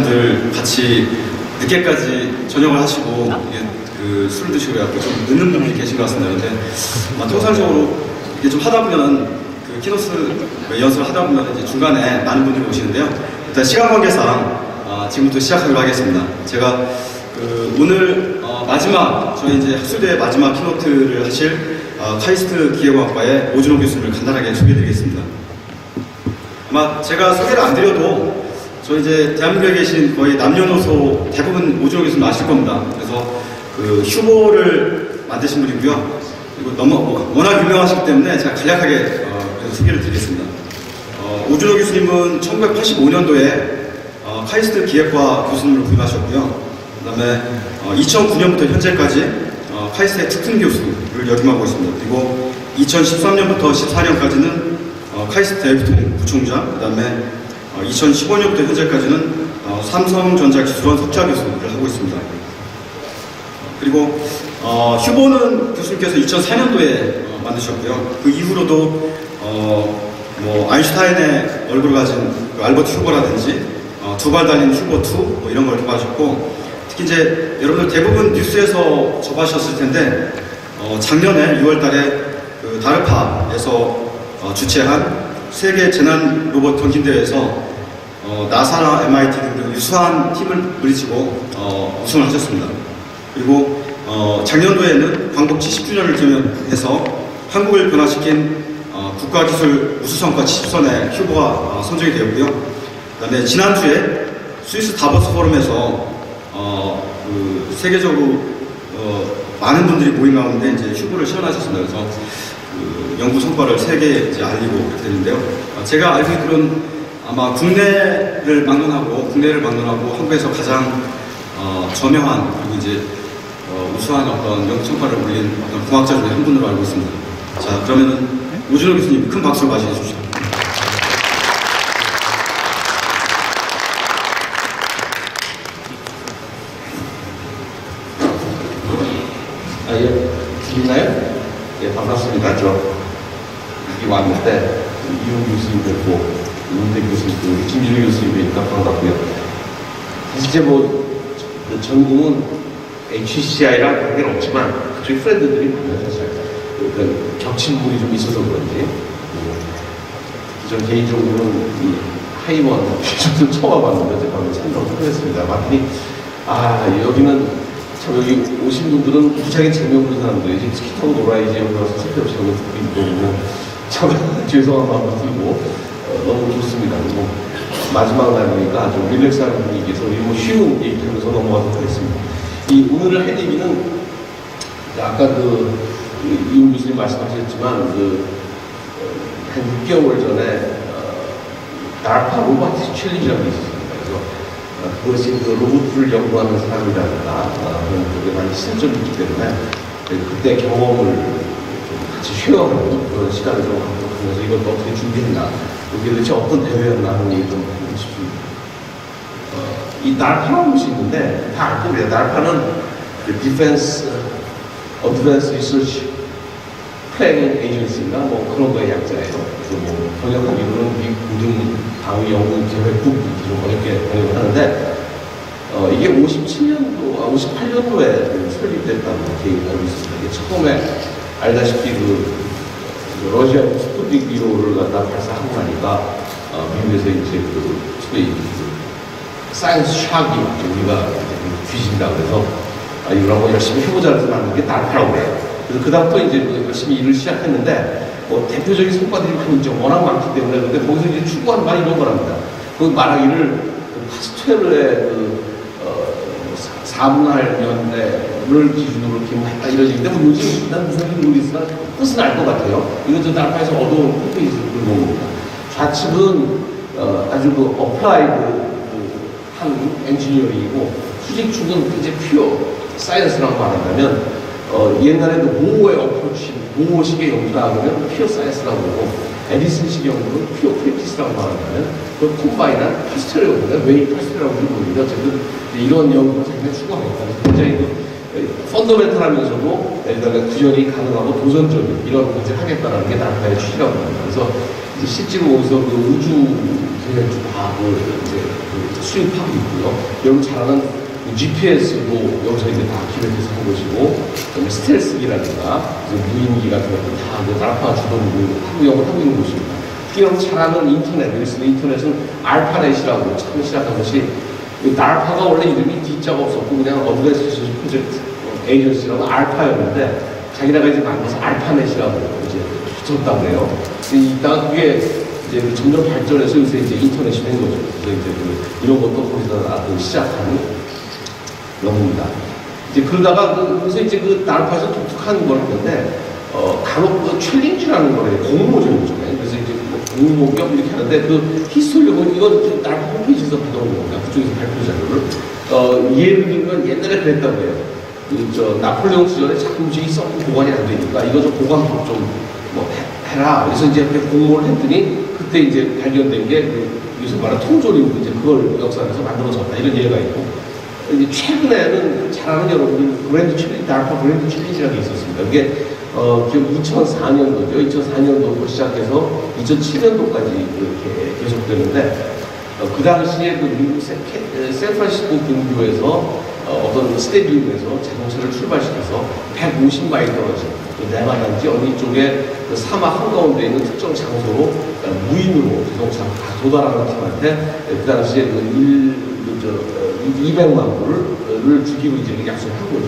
분들 같이 늦게까지 저녁을 하시고 그 술을 드시고 그래갖고 좀 늦는 분들이 계신 것 같습니다. 근데 통상적으로 이게 좀 하다 보면 그 키노스 연습을 하다 보면 이제 중간에 많은 분들이 오시는데요. 일단 시간 관계상 지금부터 시작하기로 하겠습니다. 제가 오늘 마지막 저희 이제 학술대 마지막 키노트를 하실 카이스트 기계공학과의 오준호 교수님을 간단하게 소개해드리겠습니다. 아마 제가 소개를 안 드려도 저희 이제 대한민국에 계신 거의 남녀노소 대부분 오준호 교수님 아실 겁니다. 그래서 그 휴보를 만드신 분이고요. 그리고 너무 워낙 유명하시기 때문에 제가 간략하게 소개를 드리겠습니다. 오준호 교수님은 1985년도에 카이스트 기계과 교수님으로 부임하셨고요. 그 다음에 2009년부터 현재까지 카이스트의 특훈 교수를 역임하고 있습니다. 그리고 2013년부터 14년까지는 카이스트 대부통 부총장, 그 다음에 2015년부터 현재까지는 삼성전자기술원 석좌 교수를 하고 있습니다. 그리고 휴보는 교수님께서 2004년도에 만드셨고요. 그 이후로도 뭐 아인슈타인의 얼굴을 가진 그 알버트 휴보라든지 두 발 달린 휴보2 뭐 이런 걸 접하셨고, 특히 이제 여러분들 대부분 뉴스에서 접하셨을 텐데 작년에 6월달에 그 다르파에서 주최한 세계 재난 로봇 던진 대회에서 나사나 MIT 등등 유수한 팀을 물리치고 우승을 하셨습니다. 그리고 작년도에는 광복 70주년을 기념해서 한국을 변화시킨 국가기술 우수성과 70선에 휴보가 선정이 되었고요. 그 다음에 지난주에 스위스 다보스 포럼에서 그 세계적으로 많은 분들이 모인 가운데 이제 휴보를 시연하셨습니다. 그래서 그 연구 성과를 세계에 이제 알리고 그렇게 되는데요. 제가 알고 있기로는 아마 국내를 막론하고 한국에서 가장 저명한 그리고 이제 우수한 어떤 연구 성과를 올린 어떤 공학자 중에 한 분으로 알고 있습니다. 자, 그러면은 오준호 교수님 큰 박수를 맞이해 주십시오. 예, 들리나요? 예, 반갑습니다. 저 여기 왔는데 이용 교수님 뵙고 윤대 교수님 뵙고 김진우 교수님 뵙니까 반갑고요. 사실 이제 뭐 전공은 HCI랑 관계는 없지만 그쪽에 프렌드들이 많아요. 사실 그러니까 겹친 부분이 좀 있어서 그런지 전 개인적으로는 이 하이원 좀 처음 와봤는데 제가 오늘 참여를 하겠습니다. 봤더니 여기는 참 여기 오신 분들은 무지하게 재미없는 사람들이 스키 타고 놀아야지 여기 와서 쓸데없이 하고 듣고 있고 참 죄송한 마음도 들고 너무 좋습니다. 그리고 마지막 날이니까 아주 릴렉스한 분위기에서 우리 뭐 쉬운 얘기하면서 넘어가도록 하겠습니다. 이 오늘 할 얘기는 아까 이용 교수님 말씀하셨지만 한 6개월 전에 DARPA 로보틱스 챌린지라는 게 있었습니다. 그것이 로봇을 연구하는 사람이라든가 그런 쪽에 많이 실점이 있기 때문에 그때 경험을 좀 같이 쉐어하는 그런 시간을 좀 갖도록 하면서 이걸 어떻게 준비했나, 이게 도대체 어떤 대회였나 하는 얘기 좀 해보고 싶습니다. 이 DARPA라는 것이 있는데 다 알 겁니다. DARPA는 Defense Advanced Research Planning Agency인가 뭐 그런 거의 약자예요. 그래서 뭐 번역하기로는 미 공중 방위 연구 계획국 좀 번역을 하는데 이게 58년도에 설립됐다는 계획을 알고 있습니다. 이게 처음에 알다시피 러시아 스푸트닉 1호를 갖다 발사하고 나니까 미국에서 이제 사이언스 샥이 왔죠. 우리가 뒤진다 그래서 이걸 한번 열심히 해보자 해서 만든 게 DARPA라고 해요. 그래서 그다음부터 이제 열심히 일을 시작했는데 대표적인 성과들이 이제 워낙 많기 때문에 근데 거기서 이제 추구하는 말이 이런 거랍니다. 그 말하기를 파스텔의 4분할 연대를 기준으로 이렇게 했다 이런 얘기인데 뭐 요즘 난 무슨 일이 모르겠으나 뜻은 알 것 같아요. 이건 저 DARPA에서 얻어온 홈페이지에서 그런 겁니다. 좌측은 아주 어플라이드 한 엔지니어링이고 수직축은 이제 퓨어 사이언스라고 말한다면 옛날에도 모어의 어프로치, 모어식의 연구다 그러면 퓨어 사이언스라고 그러고 에디슨식 연구는 퓨어 프랙티스라고 말한다면 그 콤바인한 파스텔 연구는 웨이 파스텔이라고 부르는데 어쨌든 이런 연구가 굉장히 추가하겠다. 굉장히 펀더멘탈하면서도 구현이 가능하고 도전적인 이런 것을 하겠다는 게 DARPA의 취지라고 합니다. 그래서 실제로 거기서 우주 저희가 다 이제 수입하고 있고요. 여러분 잘 아는 GPS도 여기서 이제 다 기획해서 한 것이고, 그다음에 스텔스기라든가 무인기 같은 것도 다 나라파가 주도로 운영을 하고 있는 곳입니다. 특히 여러분 잘 아는 인터넷, 그래서 인터넷은 알파넷이라고 처음 시작한 것이, 나라파가 원래 이름이 D자가 없었고 그냥 어드밴스드 프로젝트 에이전시라고 알파였는데, 자기네가 이제 만들어서 알파넷이라고 이제 붙였다고 그래요. 이따가 그게 이제 점점 발전해서 요새 이제 인터넷이 된 거죠. 그래서 이제 이런 것도 거기서 시작한 영입니다. 이제 그러다가 그래서 이제 나라파에서 독특한 걸 했는데, 간혹 챌린지라는 거래요. 공모죠, 요즘에. 그래서 이제 공모 겸 이렇게 하는데, 히스토리를 보면 이건 나라파 홈페이지에서 받아온 겁니다. 그쪽에서 발표 자료를. 예를 들면 옛날에 그랬다고 해요. 나폴레옹 시절에 자금줄이 썩고 보관이 안 되니까 이거 좀 보관법 좀 해라. 그래서 이제 공모를 했더니 그때 이제 발견된 게 요새 말하는 통조림, 이제 그걸 역사에서 만들어졌다. 이런 예가 있고, 이제 최근에는 잘 아는 여러분들 브랜드 챌린지, 나라파 브랜드 챌린지라는 게 있었습니다. 그게 지금 2004년도죠. 2004년도부터 시작해서 2007년도까지 이렇게 계속되는데, 그 당시에 미국 샌프란시스코 근교에서 어떤 스테디움에서 자동차를 출발시켜서 150마일 떨어진 네바다인지 어느 쪽에 사막 한가운데 있는 특정 장소로 무인으로 자동차가 다 도달하는 팀한테 그 당시에 200만 불을 주기로 이제 약속을 한 거죠.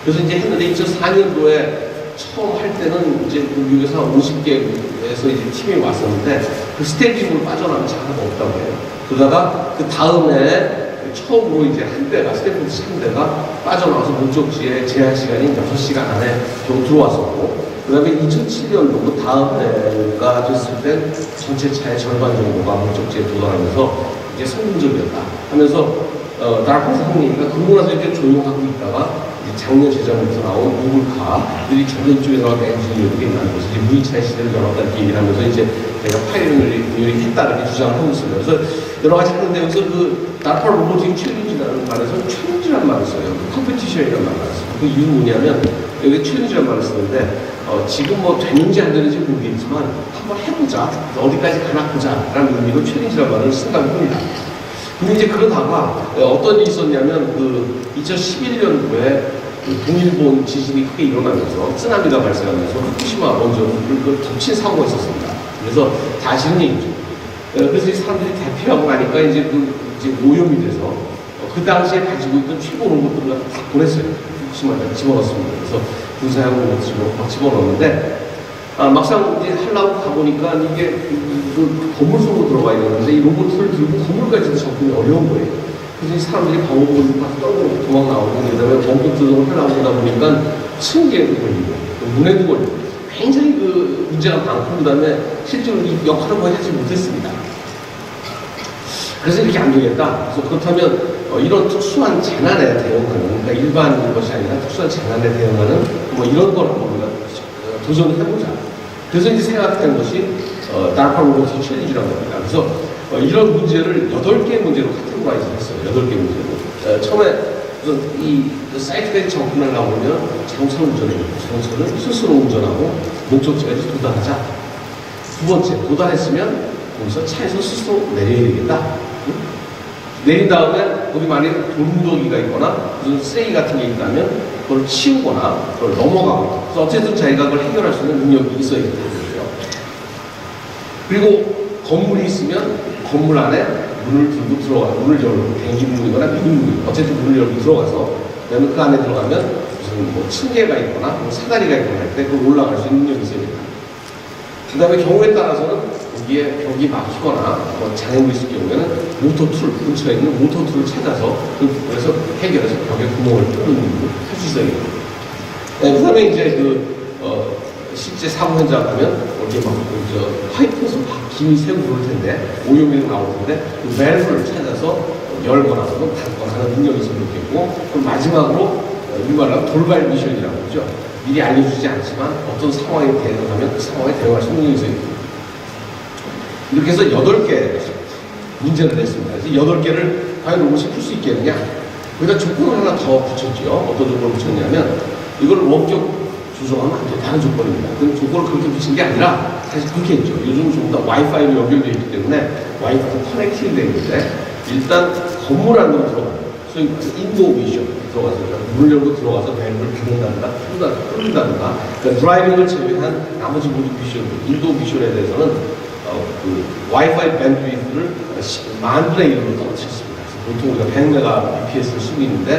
그래서 이제 했는데 2004년도에 처음 할 때는 이제 미국에서 한 50개에서 이제 팀이 왔었는데, 그 스테디움으로 빠져나간 차가 없다고 해요. 그러다가 그 다음에 처음으로 이제 한 대가, 스태프스 한 대가 빠져나와서 목적지에 제한 시간인 6시간 안에 들어왔었고, 그 다음에 2007년도 그 다음 해가 됐을 때 전체 차의 절반 정도가 목적지에 도달하면서 이제 성공적이었다 하면서, 나라파 상님이가 그러고 나서 이렇게 조용하고 있다가 작년 재작년부터 나온 우물카들이 전전쪽에 나온 엔진이 이렇게 있는 것을 이제 무인차의 시대를 열었다 이렇게 얘기를 하면서 이제 제가 파이널을 했다는 주장을 하고 있습니다. 그래서 여러 가지 하는데, 여기서 나라파 로보틱 챌린지라는 말에서 챌린지라는 말을 써요. 컴페티션이라는 말을 써요. 그 이유는 뭐냐면, 여기 챌린지라는 말을 쓰는데, 지금 되는지 안 되는지 모르겠지만 한번 해보자, 어디까지 가나 보자 라는 의미로 챌린지라는 말을 쓴다고 합니다. 근데 이제 그러다가 어떤 일이 있었냐면, 2011년도에 동일본 지진이 크게 일어나면서 쓰나미가 발생하면서 후쿠시마 원전을 덮친 사고가 있었습니다. 그래서 다 아시는 얘기죠. 그래서 이 사람들이 대피하고 나니까 이제 이제 오염이 돼서 그 당시에 가지고 있던 최고 로봇들을 다 보냈어요. 후쿠시마에 집어넣었습니다. 그래서 군사용 로봇을 막 집어넣었는데, 막상 이제 하려고 가보니까 이게 건물 속으로 들어가 있는데, 이 로봇을 들고 건물까지 접근이 어려운 거예요. 그래서 이 사람들이 방어복을 막 떨고 도망 나오고, 그 다음에 원격 조정을 하려고 하다 보니까 층계도 걸리고, 문에도 걸리고, 굉장히 문제가 많고, 그 다음에 실제로 이 역할을 거의 하지 못했습니다. 그래서 이렇게 안 되겠다. 그래서 그렇다면 이런 특수한 재난에 대응하는, 그러니까 일반 것이 아니라 특수한 재난에 대응하는 이런 걸 한번 우리가 도전해보자. 그래서 이제 생각된 것이 나라파 로보틱 챌린지라고 합니다. 그래서 이런 문제를 8개의 문제로 카테고라이즈 했어요. 8개 문제로. 처음에 이 사이트까지 접근하려고 하면 자동차 운전해요. 자동차를 스스로 운전하고 목적지까지 도달하자. 두 번째, 도달했으면 거기서 차에서 스스로 내려야 되겠다. 내린 다음에 거기 만약에 돌무더기가 있거나 무슨 쓰레기 같은 게 있다면 그걸 치우거나 그걸 넘어가거나, 그래서 어쨌든 자기가 그걸 해결할 수 있는 능력이 있어야 되는 거죠. 그리고 건물이 있으면 건물 안에 문을 들고 들어가, 문을 열고, 대기문이거나 미문문이거나 어쨌든 문을 열고 들어가서, 그다음에 그 안에 들어가면 무슨 층계가 있거나 사다리가 있거나 할 때 그걸 올라갈 수 있는 능력이 있어야 됩니다. 그 다음에 경우에 따라서는 거기에 벽이 막히거나 장애물이 있을 경우에는 모터툴, 근처에 있는 모터툴을 찾아서 그래서 해결해서 벽에 구멍을 뚫는 일을 할 수 있어야 됩니다. 그 다음에 이제 실제 사고 현장 가면 이렇게 막 파이프에서 막 김이 새고 그럴 텐데, 오염이 나올 텐데 그 밸브를 찾아서 열거나 닫거나 하는 능력이 있으면 좋겠고, 그럼 마지막으로 이 말하면 돌발 미션이라고 하죠. 미리 알려주지 않지만 어떤 상황에 대응하면 그 상황에 대응할 수 있는 능력이 있어요. 이렇게 해서 8개 문제를 냈습니다. 그래서 8개를 과연 로봇이 풀 수 있겠느냐? 거기다 조건을 하나 더 붙였죠. 어떤 조건을 붙였냐면, 이걸 원격 조정하면 안 된다는 조건입니다. 그 조건을 그렇게 붙인 게 아니라 사실 그렇게 했죠. 요즘 좀 더 와이파이로 연결되어 있기 때문에 와이파이 커넥팅이 되는데 일단 건물 안으로 들어가요. 소위 인도 미션 들어가서 문을 열고 들어가서 벨을 닫는다든가 뚫는다든가 그러니까 드라이빙을 제외한 나머지 모든 미션, 인도 미션에 대해서는 그 와이파이 밴드위드를 10,000분의 1로 떨어뜨렸습니다. 보통 우리가 100mbps를 쓰고 있는데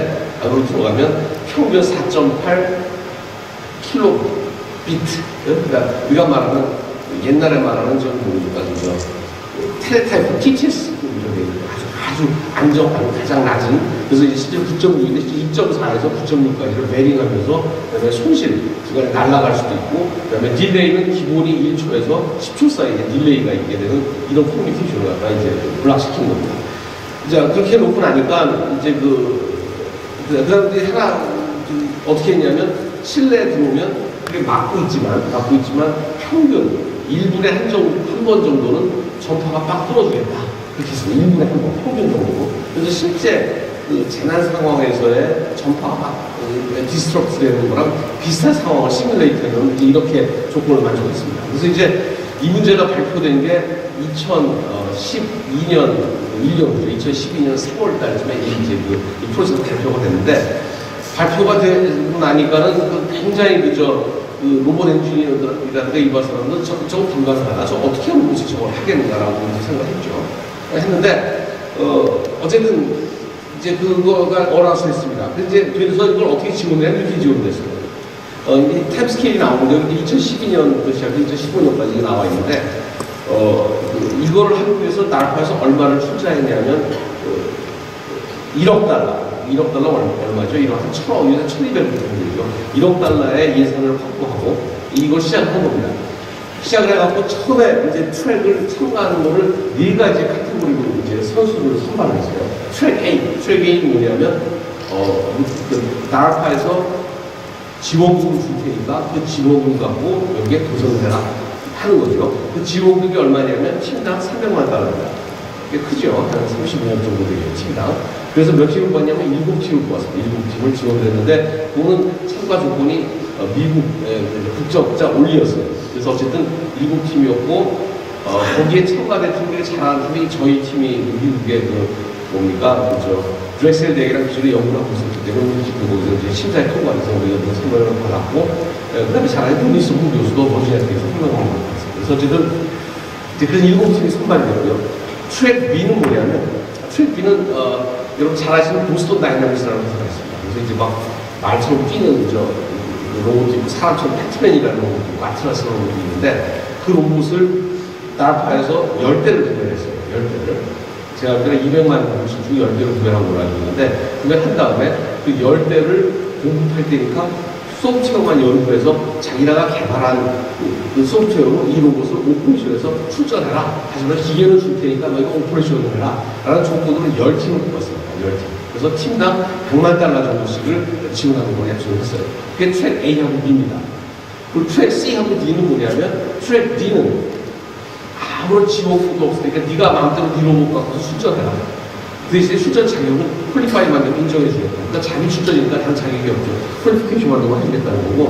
안으로 들어가면 평균 4.8 킬로비트. 그러니까 우리가 말하는 옛날에 말하는 저는 모르니까 그죠. 텔레타이프 TTS 아주 안정하고 가장 낮은 그래서 이제 실제 9.6인데 2.4에서 9.6까지를 베링하면서 그다음에 손실 중간에 날아갈 수도 있고 그다음에 딜레이는 기본이 1초에서 10초 사이에 딜레이가 있게 되는 이런 커뮤니케이션을 갖다 이제 블락시키는 겁니다. 자 그렇게 놓고 나니까 이제 그다음 이제 하나 어떻게 했냐면 실내에 들어오면 그게 막고 있지만 평균 1분에 한 번 정도는 전파가 빡 떨어지겠다. 그렇게 해서 1분에 한 번 평균 정도. 그래서 실제 그 재난 상황에서의 전파가 막 디스트럭트 되는 거랑 비슷한 상황을 시뮬레이트하는 이렇게 조건을 만족했습니다. 그래서 이제 이 문제가 발표된 게 2012년 2012년 3월 달쯤에 이제 이 프로젝트 발표가 됐는데 발표가 되고 나니까는 굉장히 그 로봇 엔지니어들이라든가 일반 사람들은 저거 불가능하다. 저 어떻게 로봇이 저걸 하겠는가라고 이제 생각했죠. 했는데 어쨌든 이제 그거가 어라서 했습니다. 그래서 이걸 어떻게 지원해야 이렇게 지원됐어요. 이 템 스케일이 나오는데 2012년부터 시작해서 2015년까지 나와 있는데 이거를 하기 위해서 나라에서 얼마를 투자했냐면 1억 달러 얼마죠? 1억 한 1,000억, 1,200억 정도죠. 1억 달러의 예산을 확보하고 이걸 시작한 겁니다. 시작을 해갖고 처음에 이제 트랙을 참가하는 거를 4가지 카테고리로 이제 선수를 선발했어요. 트랙 A는 뭐냐면 나라파에서 지원금 줄 테니까 그 지원금 갖고 여기에 도전을 해라 하는 거죠. 그 지원금이 얼마냐면 팀당 300만 달러입니다. 꽤 크죠. 한 35억 정도 되겠죠, 팀당. 그래서 몇 팀을 뽑았냐면 7팀을 뽑았습니다. 7팀을 지원을 했는데 그거는 참가 조건이 미국 국적자 올리였어요. 그래서 어쨌든 7팀이었고 거기에 참가된 팀들이 잘하는 팀이 저희 팀이 미국의 드렉셀 대학이랑 기존에 연구를 하고 있었기 때문에 거기서 이제 심사에 통과해서 우리가 선발을 받았고 그 다음에 잘하는 유니스 교수도 버지니아에서 선발을 받았어요. 그래서 어쨌든 이제 그런 7팀이 선발이 되고요. 트랙 B는 뭐냐면 트랙 B는 여러분 잘 아시는 보스턴 다이나믹스라는 회사가 있습니다. 그래서 이제 막 말처럼 뛰는 로봇이 있고 사람처럼 배트맨이라는 로봇이 있고 아틀라스 로봇이 있는데 그 로봇을 나라파에서 10대를 구매했어요. 10대를. 제가 볼 때는 200만 원씩 중 10대를 구매한 걸로 알고 있는데 구매한 다음에 그 10대를 공급할 때니까 소프트웨어만 연구해서 자기네가 개발한 그 소프트웨어로 이 로봇을 오퍼레이션에서 출전해라. 하지만 기계를 줄 테니까 너희가 오퍼레이션을 해라. 라는 조건으로 10팀을 뽑았습니다. 10팀. 그래서 팀당 100만 달러 정도씩을 지원하는 걸 약속을 했어요. 그게 트랙 A하고 B입니다. 그리고 트랙 C하고 D는 뭐냐면 트랙 D는 아무런 지원금도 없으니까 네가 마음대로 네 로봇 갖고서 출전해라. 그 대신에 출전 자격은 퀄리파이 만들면 인정해 주겠다. 그러니까 자기 출전이니까 다른 자격이 없죠. 퀄리피케이션 만들면 해주겠다는 거고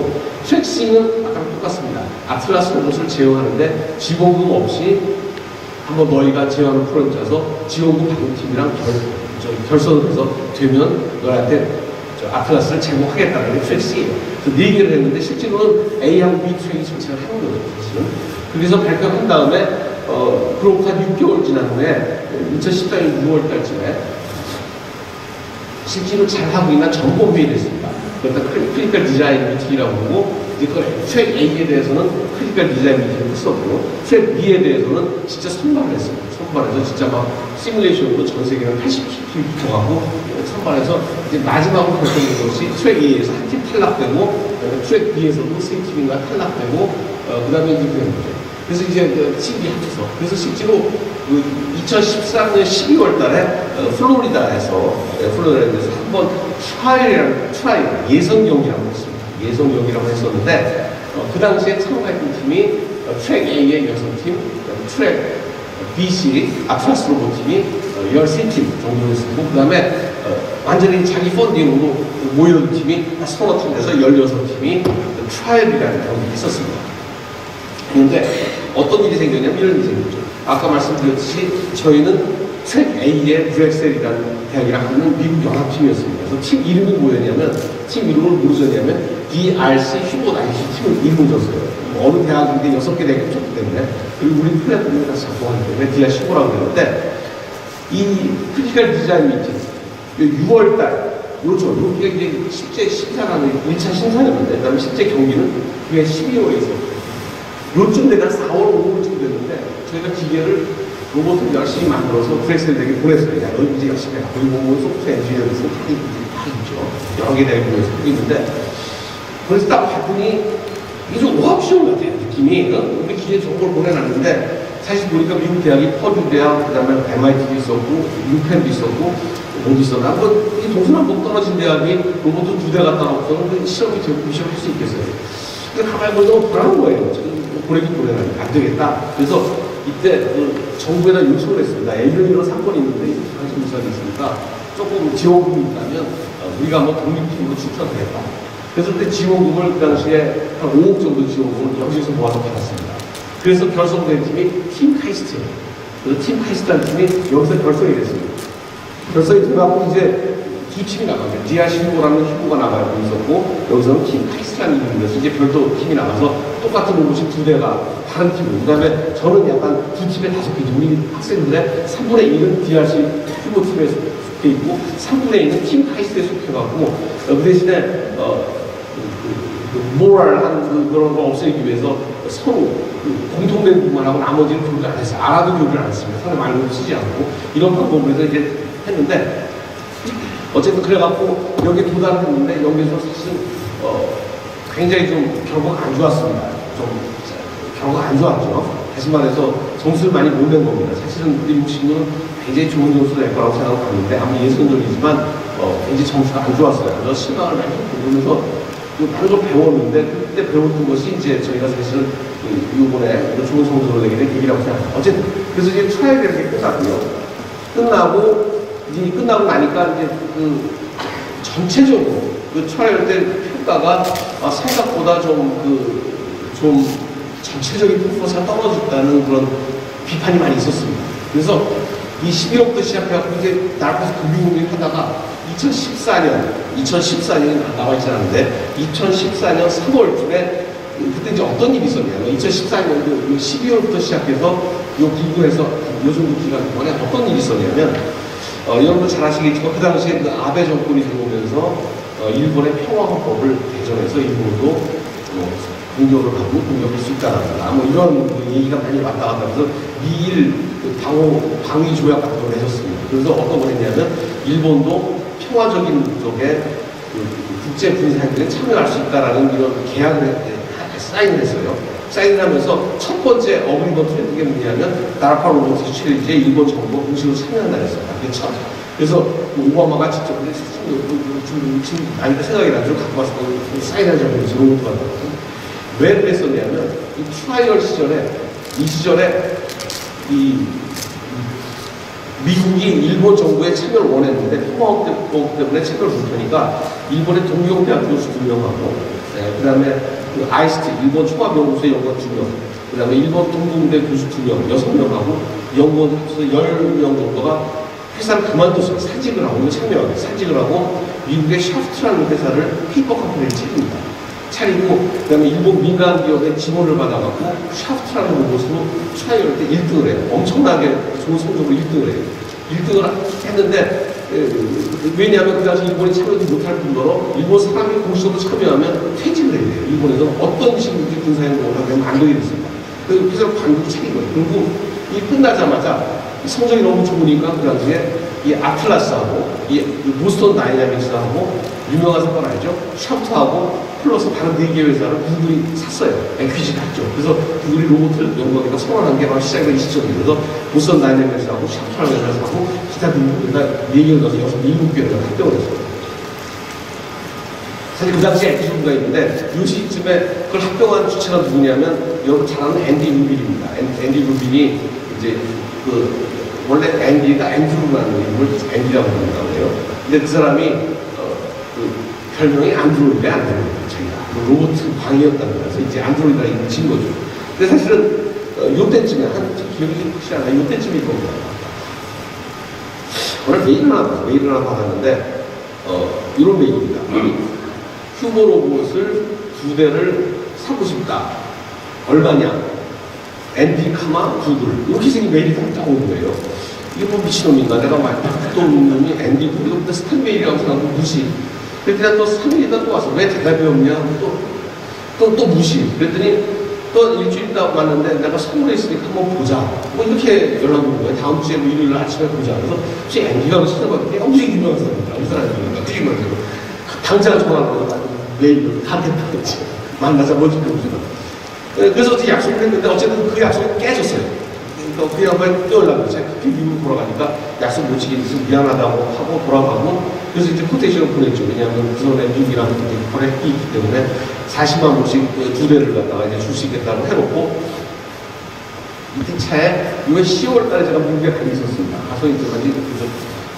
트랙 C는 아까랑 똑같습니다. 아틀라스 로봇을 제어하는데 지원금 없이 한번 너희가 제어하는 프로그램 짜서 지원금 받는 팀이랑 결선을 해서 되면 너한테 아틀라스를 제공하겠다는 게 트랙 C예요. 그래서 4개를 했는데 실제로는 A하고 B 트랙이 정책을 하는 거죠. 사실은. 그래서 발표한 다음에 그로부터 한 6개월 지난 후에 2014년 6월 달쯤에 실제로 잘하고 있는 점검회의를 했습니다. 그러니까 크리티컬 디자인 미팅이라고 하고 그 트랙 A에 대해서는 크리티컬 디자인 미팅을 했었고 트랙 B에 대해서는 진짜 선발을 했어요. 선발해서 진짜 막 시뮬레이션으로 전 세계 한 80팀 붙어가고 선발해서 이제 마지막으로 결정된 것이 트랙 A에서 한 팀 탈락되고 트랙 B에서도 3팀인가 탈락되고 그 다음에 이렇게 된 거죠. 그래서 이제 팀이 합쳐서 그래서 실제로 2013년 12월 달에 플로리다에서 한번 트라이 예선 경기라고 했습니다. 예선 경기라고 했었는데 그 당시에 참가했던 팀이 트랙 A의 6팀, 트랙 BC 아틀라스 로봇 팀이 13팀 정도였고 그 다음에 완전히 자기 펀딩으로 모여든 팀이 서너 팀에서 16팀이 트라이얼이라는 경기가 있었습니다. 그런데 어떤 일이 생겼냐면 이런 일이 생겼죠. 아까 말씀드렸듯이 저희는 트랙 A의 브렉셀이라는 대학이랑 하는 미국 연합팀이었습니다. 그래서 팀 이름이 뭐였냐면, 팀 이름을 모르셨냐면 DRC 휴고 나이시 팀을 이름을 줬어요. 어느 대학인데 6개 대학이 붙었기 때문에, 그리고 우리 플랫폼이 다 작동하기 때문에 DRC 휴고라고 그러는데, 이 크리티컬 디자인 미팅 6월달, 그렇죠. 여기가 이제 실제 심사라는 1차 심사였는데, 그 다음에 실제 경기는 그게 12월에 있었어요. 요쯤 되면 4월, 5월쯤 됐는데, 저희가 기계를 로봇을 열심히 만들어서 브렉셀에게 보냈어요. 야, 너 이제 열심히 해라. 거기 보면 소프트웨어 엔지니어에서 다 있죠. 여러 개 대학교에서 하고 있는데, 그래서 딱 봤더니, 이게 좀 오합시험 같아요. 느낌이. 우리 기계 좋은 걸 보내놨는데, 사실 보니까 미국 대학이 퍼듀 대학, 그 다음에 MIT도 있었고, UPenn도 있었고, 어디 있었나? 한번, 이 동서남북 떨어진 대학이 로봇도 2대 갖다 놓고서는 실험이 되고 시험할 수 있겠어요. 근데 가만히 보니 너무 불안한 거예요. 보내긴 보내놨는데 안 되겠다. 그래서 이때 정부에다 요청을 했습니다. A형이라는 사건이 있는데, 관심 무사가 있으니까 조금 지원금이 있다면 우리가 뭐 독립팀으로 추천하겠다. 그래서 그때 지원금을 그 당시에 한 5억 정도 지원금을 여기서 모아서 받았습니다. 그래서 결성된 팀이 팀 카이스트예요. 그래서 팀 카이스트라는 팀이 여기서 결성이 됐습니다. 결성이 돼갖고 이제 두 팀이 나가요. DRC 휴고라는 휴고가 나가고 있었고, 여기서는 팀 카이스트라는 이름이면서 이제 별도 팀이 나가서 똑같은 로봇이 2대가 다른 팀으로. 그 다음에 저는 약간 두 팀에 5개, 우리 학생들의 3분의 1은 DRC 휴고 팀에 속해 있고, 3분의 1은 팀 카이스트에 속해갖고, 그 대신에, 모랄한 그런 걸 없애기 위해서 서로 공통된 부분만 하고 나머지는 교육을 안 했어요. 알아도 교육을 안 했습니다. 사람 말로 쓰지 않고. 이런 방법으로 해서 이제 했는데, 어쨌든 그래갖고 여기에 도달했는데, 여기서 사실 굉장히 좀 결과가 안 좋았습니다. 좀 결과가 안 좋았죠. 다시 말해서 점수를 많이 못 낸 겁니다. 사실은 우리 친구는 굉장히 좋은 점수를 낼 거라고 생각하고 갔는데, 아무 예선전이지만 굉장히 점수가 안 좋았어요. 그래서 실망을 많이 보면서 다른 걸 배웠는데, 그때 배웠던 것이 이제 저희가 사실은 이번에 좋은 성적을 내게 된 계기라고 생각합니다. 어쨌든 그래서 이제 트라이얼이 이렇게 끝났고요. 끝나고 나니까 이제 전체적으로 트라이얼 때 평가가 생각보다 좀 전체적인 퍼포먼스가 떨어졌다는 그런 비판이 많이 있었습니다. 그래서 이 11월부터 시작해갖고 이제 나라에서 금융공인 하다가 2014년이 나와 있지 않은데, 2014년 3월쯤에 그때 이제 어떤 일이 있었냐면, 2014년 12월부터 시작해서 기구에서 요 정도 기간 동안에 어떤 일이 있었냐면, 여러분 잘 아시겠지만 그 당시에 그 아베 정권이 들어오면서 일본의 평화헌법을 개정해서 일본도 공격을 하고 공격할 수 있다라든가 뭐 이런 얘기가 많이 왔다 갔다 해서 미일 방위 조약 같은 걸 내셨습니다. 그래서 어떤 걸 했냐면, 일본도 평화적인 쪽에 국제 군사행동에 참여할 수 있다라는 이런 계약을 사인을 했어요. 사인을 하면서 첫 번째 어그리먼트는 이게 뭐냐면, 나라파 로봇 취일제 일본 정부가 공식으로 참여한다 했어요. 그게 첫. 그래서 오바마가 직접 지금 아니다 생각이 나죠. 갖고 와서 사인하자고 해서 로봇 받았거든요. 왜 그랬었냐면, 이 트라이얼 시절에, 이 시절에 미국이 일본 정부에 참여를 원했는데 평화헌법 때문에 참여를 못하니까 일본의 동경대학 교수 2명하고, 그 다음에 아이스티 일본 총합연구소의 연구원 2명, 그 다음에 일본 동국대 교수 2명, 6명하고 연구원 합쳐서 10명 정도가 회사를 그만뒀어요. 사직을 하고, 참여하고 사직을 하고 미국의 샤프트라는 회사를 페이퍼 컴퍼니를 차리고, 그 다음에 일본 민간 기업의 지원을 받아갖고 샤프트라는 로봇으로 트라이얼 때 1등을 해요. 엄청나게 좋은 성적으로 1등을 해요. 1등을 했는데, 왜냐하면 그 당시 일본이 참여도 못할 뿐더러 일본 사람이 공식적으로 참여하면 퇴직을 해야 돼요. 일본에서 어떤 식으로 군사행동을 하면 안 되게 됐습니다. 그래서 관국을 차린 거예요. 그리고 이 끝나자마자 성적이 너무 좋으니까 그 당시에 이 아틀라스하고 이 보스턴 다이나믹스하고 유명한 사건 알죠? 샤프트하고 플러스 다른 4개 회사를 구글이 샀어요. 액퀴지를 했죠. 그래서 구글이 로봇을 연구하기가 선언한 게 바로 시작된 시점이에요. 그래서 보스턴 다이나믹스하고 샤프트라는 회사하고 기타 등등에다 4개를 넣어서 7개를 합병을 했어요. 사실 그 당시에 액퀴지가 있는데, 이 시점에 그걸 합병한 주체가 누구냐면, 여러분 잘 아는 앤디 루빈입니다. 앤디 루빈이 이제 원래 앤디가 앤드루라는 이름을 앤디라고 부른다고 해요. 근데 그 사람이 그 별명이 안드로이드가 안 되는 거예요. 자기가 로봇 광이었다는 거라서 이제 안드로이드가 있는 거죠. 근데 사실은 요때쯤에 한 기억이 혹시 안 나요? 요때쯤일 겁니다. 오늘 메일을 하나 받았는데 이런 메일입니다. 휴보 로봇을 2대를 사고 싶다. 얼마냐? 앤디 카마 구글 이렇게 생긴 메일이 딱 오는 거예요. 이게 뭐 미친놈인가? 내가 막 또 놈이 앤디 구글 그때 스팸 메일이라고 생각하고 무시. 그랬더니 또 3일 있다 또 와서 왜 대답이 없냐? 또 무시. 그랬더니 또 일주일 있다 왔는데 내가 서울에 있으니까 한번 보자. 뭐 이렇게 연락 오는 거예요. 다음 주에 뭐 일요일 아침에 보자. 그래서 혹시 앤디라고 찾아봤더니 엄청 유명한 사람이다. 이 사람이니까 되게 유명해요. 당장 전화로 메일을 다 됐다겠지. 만나자 뭐 좀 보자. 그래서 어떻게 약속을 했는데 어쨌든 그 약속이 깨졌어요. 그러니까 그 양반이 또 연락을 제가 급히 미국 돌아가니까 약속 못 지키면서 미안하다고 하고 돌아가고 그래서 이제 코테이션을 보냈죠. 왜냐하면 그 전에 미국이랑 거래했기 있기 때문에 40만 불씩 2대를 갖다가 이제 줄 수 있겠다고 해놓고 이때 차에 이번 10월 달에 제가 미국에 가 있었습니다. 가서 이제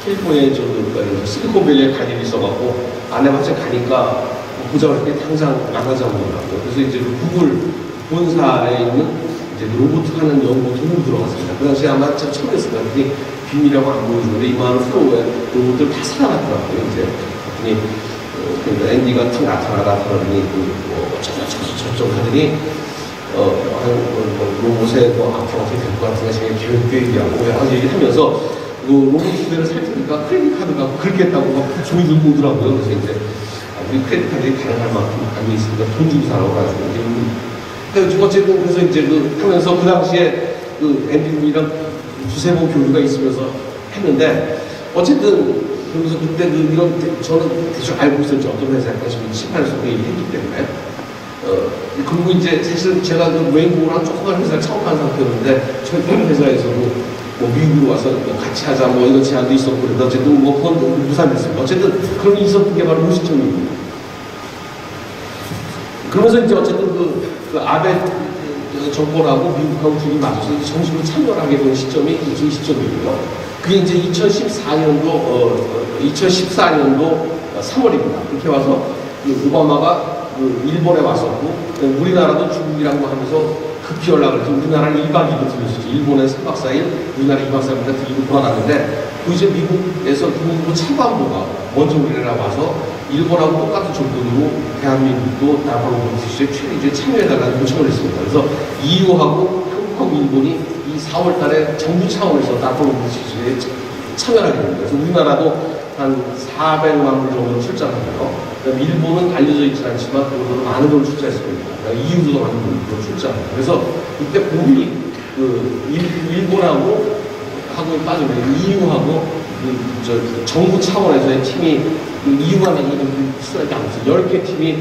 캘리포니아에 실리콘밸리에 갈 일이 있어갖고 아내가 한참 가니까 보자고 했더니 당장 나가자고 하더라고요. 그래서 이제 그 구글 본사에 있는 이제 로봇 하는 연구소로 들어갔습니다. 그 당시에 아마 제가 처음 했습니다. 그랬더니 비밀이라고 안 보여주는데 이만한 프로그램 로봇들 다 살아났더라고요. 이제 그랬더니 그러니까 앤디가 탁 나타나더니 저쪽 하더니 로봇의 뭐 앞으로 어떻게 될 것 같은가 자기 계획도 얘기하고 여러 얘기를 하면서 그 로봇 두대를 살 테니까 크레딧 카드가 긁겠다고 막 종이 들고 오더라고요. 그래서 이제 우리 크레딧 카드에 가능할 만큼 가지고 있으니까 돈 주고 사라고 가지고 이제 어쨌든 그래서 이제 하면서 그 당시에 앤디님이랑 두세 번 교류가 있으면서 했는데 어쨌든 그러면서 그때 이런 저는 대충 알고 있었죠. 어떤 회사에 관심이 18서 얘기했기 때문에 그리고 이제 사실은 제가 웨인보랑 조그만 회사를 처음 한 상태였는데 저희 다른 회사에서도 뭐 미국으로 와서 뭐 같이 하자 뭐 이런 제안도 있었고 그런데 어쨌든 뭐 그건 무산됐습니다. 어쨌든 그런 게 있었던 게 바로 요 시점입니다. 그러면서 이제 어쨌든 그 아베 정권하고 미국하고 둘이 맞아서 정식으로 참여를 하게 된 시점이 이 시점이고요. 그게 이제 2014년도 3월입니다. 그렇게 와서 오바마가 일본에 왔었고 우리나라도 중국이라고 하면서 급히 연락을 해서 우리나라는 1박 2일 들렸었죠. 일본에 3박 4일, 우리나라 2박 4일 들리고 돌아갔는데 그 이제 미국에서 국무부 차관보가 먼저 우리나라 와서 일본하고 똑같은 조건으로 대한민국도 나바로 원시시에 최대주에 참여해달라는 요청을 했습니다. 그래서 EU하고 한국하고 일본이 이 4월 달에 정부 차원에서 나바로 원시시에 참여하게 됩니다. 그래서 우리나라도 한 400만 불 정도 출자하고요. 그다음에 일본은 알려져 있지 않지만 그보다 많은 돈을 출자했을 겁니다. EU도 많은 돈을 출자합니다. 그래서 이때 우리 일본하고 빠지면 EU하고 정부 차원에서의 팀이 EU가 이런 수락이 안 돼서 10개 팀이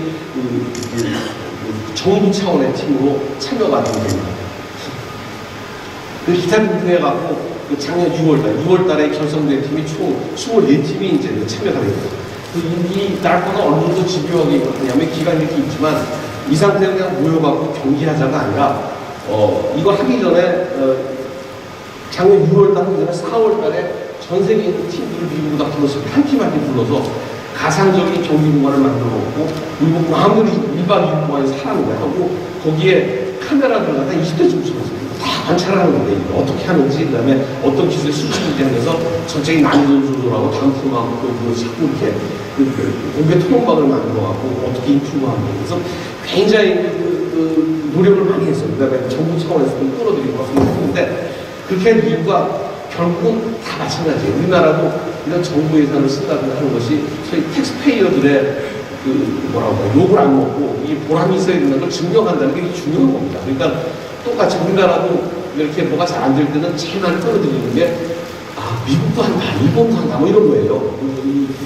정부 차원의 팀으로 참여가 됩니다. 그 기타 분해갖고 작년 6월 달에 결성된 팀이 총 24팀이 이제 참여가 됩니다. 이 날짜가 어느 정도 집요하게 있냐면 기간이 이렇게 있지만 이 상태로 그냥 모여갖고 경기하자가 아니라 이걸 하기 전에 작년 6월 달 하기 전에 4월 달에 전 세계 있는 팀들을 미국으로 다 불렀어요. 한 팀 한 팀 불러서 가상적인 경기 공간을 만들어 놓고 그리고 마음대로 1박 2일 동안 사는 거야 하고 거기에 카메라를 갖다 20대쯤 찍었어요. 다 관찰하는 거예요. 어떻게 하는지, 그 다음에 어떤 기술의 수치인지 하면서 전체적인 난이도 조절하고 다음 팀하고 또 자꾸 이렇게 공개 토론방을 만들어갖고 어떻게 인프하는 거예요. 그래서 굉장히 노력을 많이 했어요. 그 다음에 정부 차원에서 좀 끌어들이고 막 했는데 그렇게 한 이유가 결국은 다 마찬가지예요. 우리나라도 이런 정부 예산을 쓴다든가 하는 것이 소위 텍스페이어들의 욕을 안 먹고 이 보람이 있어야 된다는 걸 증명한다는 게 중요한 겁니다. 그러니까 똑같이 우리나라도 이렇게 뭐가 잘 안 될 때는 제일 많이 끌어들이는 게 미국도 한다, 일본도 한다, 뭐 이런 거예요.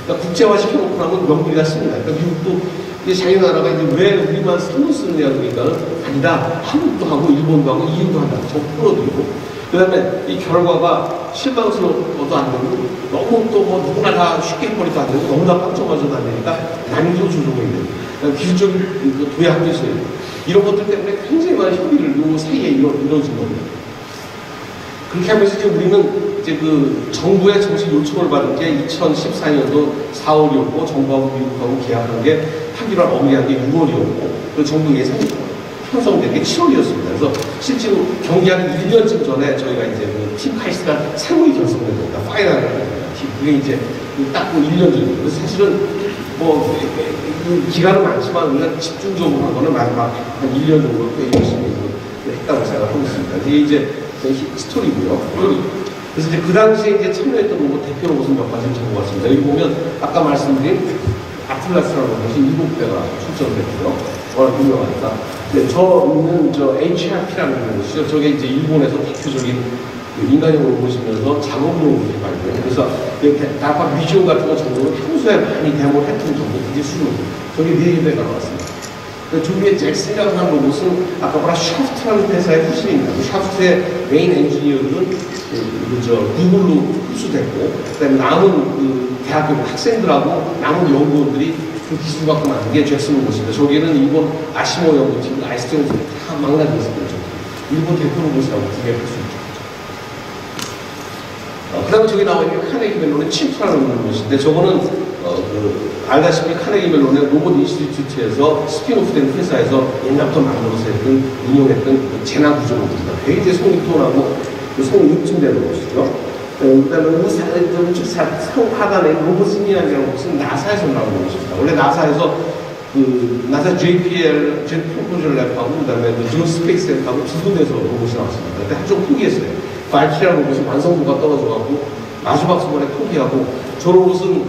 그러니까 국제화 시켜놓고 나면 명분이 났습니다. 그러니까 미국도 이제 자기 나라가 이제 왜 우리만 손을 쓰느냐 그러니까 아니다. 한국도 하고 일본도 하고 EU도 한다. 전부 끌어들이고. 그 다음에 이 결과가 실망스러워도 안 되고 너무 또 뭐 누구나 다 쉽게 해버리도 안 되고 너무 다 깜짝 맞아도 안 되니까 난이도 조정이 되고 기술적인 도약도 있어요. 이런 것들 때문에 굉장히 많은 협의를 요 사이에 이루어진 겁니다. 그렇게 하면서 이제 우리는 이제 그 정부의 정식 요청을 받은 게 2014년도 4월이었고 정부하고 미국하고 계약한 게 하기로 어기한 게 6월이었고 그 정부 예산이 편성된 게 7월이었습니다. 그래서 실제로 경기하는 1년쯤 전에 저희가 이제 그 팀 카이스트가 새로이 결성된 겁니다. 파이널 팀. 그게 이제 딱 1년 전이에요. 그래서 사실은 뭐 기간은 많지만 우리가 집중적으로 한 거는 마지막 한 1년 정도 꽤 열심히 했다고 생각하고 있습니다. 이게 이제 스토리고요. 그래서 이제 그 당시에 이제 참여했던 로봇 대표 로봇은 몇 가지 적어봤습니다. 여기 보면 아까 말씀드린 아틀라스라는 것이 7대가 출전됐고요. 워낙 유명하니까. 네, 저는 HRP라는 것이죠. 저게 이제 일본에서 대표적인 인간형 로봇이면서 작업용 개발이에요. 그래서 다파 미션 같은 거 정도로 평소에 많이 데모를 했던 정도 이제 수준. 저게 4대가 나왔습니다. 조미의 잭슨이라고 하는 로봇은 아까 말한 샤프트라는 회사의 후신입니다. 그 샤프트의 메인 엔지니어들은 구글로 흡수됐고, 그다음에 남은 그 대학교 학생들하고 남은 연구원들이 그 기술 갖고 만든 게 잭슨 로봇입니다. 저기는 일본 아시모 연구팀, 아이스트 연구팀이 다 망라져 있습니다. 일본 대표 로봇이라고 구별할 수 있죠. 그 다음에 저기 나와 있는 카네기 멜론의 침투라는 로봇인데, 저거는 알다시피 카네기 멜론의 로봇 인스티튜트에서 스피노프된 회사에서 옛날부터 만들어서 했던, 운영했던 그 재난 구조 로봇입니다. 굉장히 송이톤하고 송육층되는 로봇이죠. 그 다음에 우측 상하단에 로봇 승리학이라는 것은 나사에서 나온 로봇입니다. 원래 나사에서 나사 JPL, jet propulsion lab하고 그 다음에 조 스페이스 랩하고 두 군데서 로봇이 나왔습니다. 근데 한쪽 포기했어요. 발키라는 로봇이 완성도가 떨어져가지고 마주박수번에 포기하고, 저 로봇은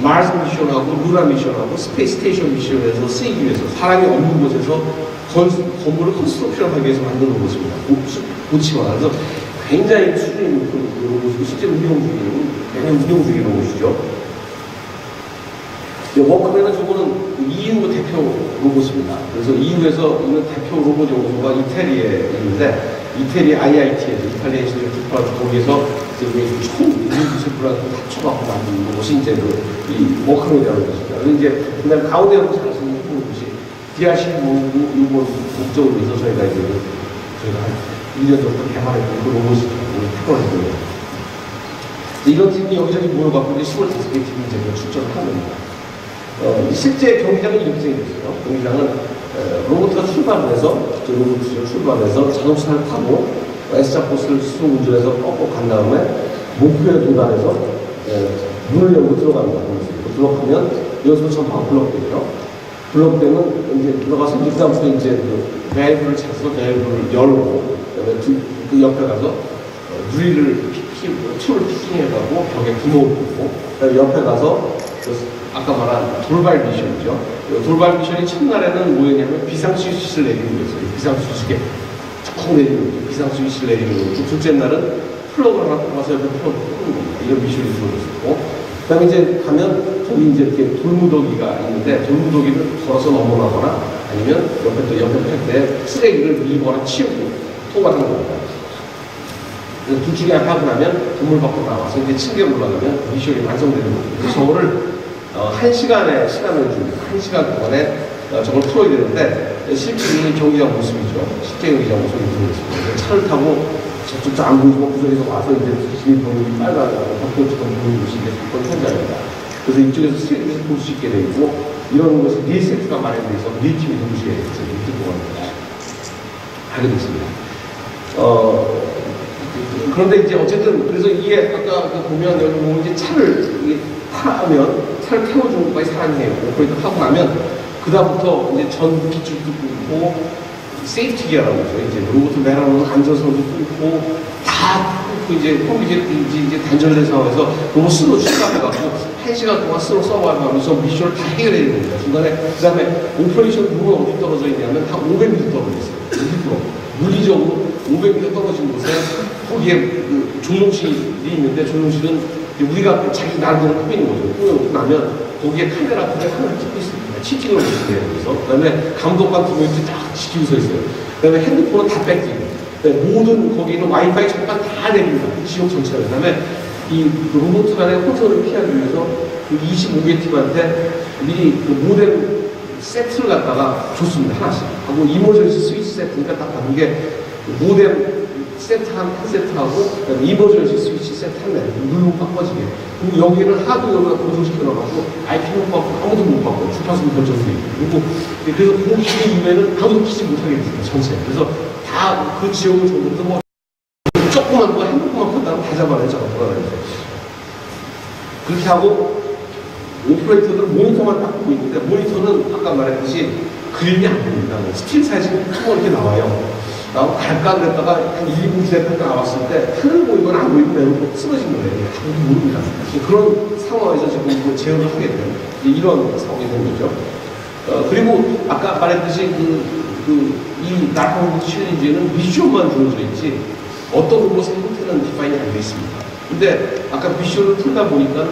마스 미션하고 루라 미션하고 스페이스 스테이션 미션에서 쓰이기 위해서 사람이 없는 곳에서 건물을 컨스트럭션 하기 위해서 만든 로봇입니다. 고치거나. 그래서 굉장히 수준 있는 로봇이고 실제 운영 중인 로봇이죠. 워크맨은 저거는 EU 대표 로봇입니다. 그래서 EU에서 있는 대표 로봇 연구소가 이태리에 있는데, 이태리 IIT에서 이탈리아 인스티튜트 거기에서 총 기술부랑 합쳐갖고 만든 것이 이제 이 워크맨이라는 것입니다. 그리고 이제 그다음 가운데로 잘 쓰는 것이 DRC-5 일본 목적으로 해서 저희가 한 1년 정도 개발했던 그 로봇이 태권했고요. 이런 팀이 여기저기 모여갖고 이제 25개 팀이 이제 출전을 한 겁니다. 실제 경기장은 이렇게 생겼어요. 경기장은 로봇가 출발해서 자동차를 타고 S자코스를 수소 운전해서 꺾고 간 다음에 목표에 도달해서 문을 열고 들어갑니다. 들어가면 여기서 전파가 블록되죠. 블록되면 이제 들어가서 그다음부터 이제 밸브를 찾아서 밸브를 열고, 그다음에 그 옆에 가서 드릴을 툴을 피킹해가고 벽에 구멍을 뚫고, 그다음에 옆에 가서 아까 말한 돌발 미션이죠. 돌발 미션이 첫날에는 뭐였냐면 비상스위치를 내리는 거였어요. 비상스위치에 쭉 내리는 거죠. 비상스위치를 내리는 거고, 둘째 날은 플러그를 하나 뽑아서 옆에 플러그 끄는 겁니다. 이런 미션이 들어있었고, 그 다음에 이제 가면 저기 이제 이렇게 돌무더기가 있는데, 돌무더기를 걸어서 넘어가거나 아니면 옆에 할 쓰레기를 밀거나 치우고 토가 하는 겁니다. 둘 중에 하고 나면 건물 밖으로 나와서 이제 층계 올라가면 미션이 완성되는 겁니다. 저거를 1시간의 시간을 줍니다. 1시간 동안에 저걸 풀어야 되는데, 실제 경기장 모습이죠. 실제 경기장 모습이 보이겠습니다. 차를 타고 저쪽 안 보이고 그 소리에서 와서 이제 지금 병력이 빨간하고 벚꽃처럼 보이는 곳이 이제 사건 현장입니다. 그래서 이쪽에서 스트레이트에서 볼 수 있게 되어 있고, 이런 것이 4세트가 마련되어 있어 4팀이 동시에 이렇게 동안 하게 됐습니다. 그런데 이제 어쨌든 그래서 이게 아까 보면 여기 보면 이제 차를 태워주는 것까지 사람이 해요. 오퍼레이터 하고 나면 그다음부터 이제 전 기줄도 끊고 세이프티 기어라고 하죠. 이제 로봇을 매라는 안전선도 끊고 다 끊고 이제 컴퓨터인지 이제 단절된 상황에서 로봇 스스로 출발해가지고 1시간 동안 스스로 서바이브하면서 미션을 다 해결해야 됩니다. 중간에 그다음에 오퍼레이션 룸은 어디 떨어져 있냐면 한 500m 떨어져 있어요. 물리적으로 500m 떨어진 곳에 거기에 그 조종실이 있는데, 조종실은 우리가 자기 나름대로 꾸미는 거죠. 꾸미고 나면 거기에 카메라 그게 하나를 찍고 있습니다. 치팅을 보시게 돼서. 그 다음에 감독관 두 명이 딱 지키고 서 있어요. 그 다음에 핸드폰은 다 뺏기고, 모든 거기는 와이파이 잠깐 다 내립니다. 지역 전체를. 그 다음에 이 로봇 간의 혼선을 피하기 위해서 그 25개 팀한테 미리 그 모뎀 세트를 갖다가 줬습니다. 하나씩. 하고 이머전시 스위치 세트니까 딱 받은 게 모뎀 한 세트하고 그다음에 이머전시 스위치 세트 하나 누르고 바꿔지게. 그리고 여기는 하도 여기가 고정시켜놔가지고 IP 못 받고 아무도 못 받고 주파수 결정돼 있고. 그리고 그래서 그 기계 이외에는 아무도 키지 못하게 됐어요 전체. 그래서 다 그 지역을 줬는데 뭐 조그만 거 핸드폰만 켰다고 다 잡아내죠. 그렇게 하고 오퍼레이터들은 모니터만 딱 보고 있는데 모니터는 아까 말했듯이 그림이 안 보입니다. 스틸 사진이 쭉 이렇게 나와요. 나오고 갈까 그랬다가 한 1, 2분 지났다가 나왔을 때 하늘 보이거나 안 보이고 매우 쓰러진 거예요. 아무도 모릅니다. 그런 상황에서 지금 제어를 하게 돼요. 이런 상황이 된 거죠. 그리고 아까 말했듯이 이 나폴 챌린지에는 미션만 주어져 있지 어떤 로봇의 형태는 디파인이 안 되어 있습니다. 근데 아까 미션을 풀다 보니까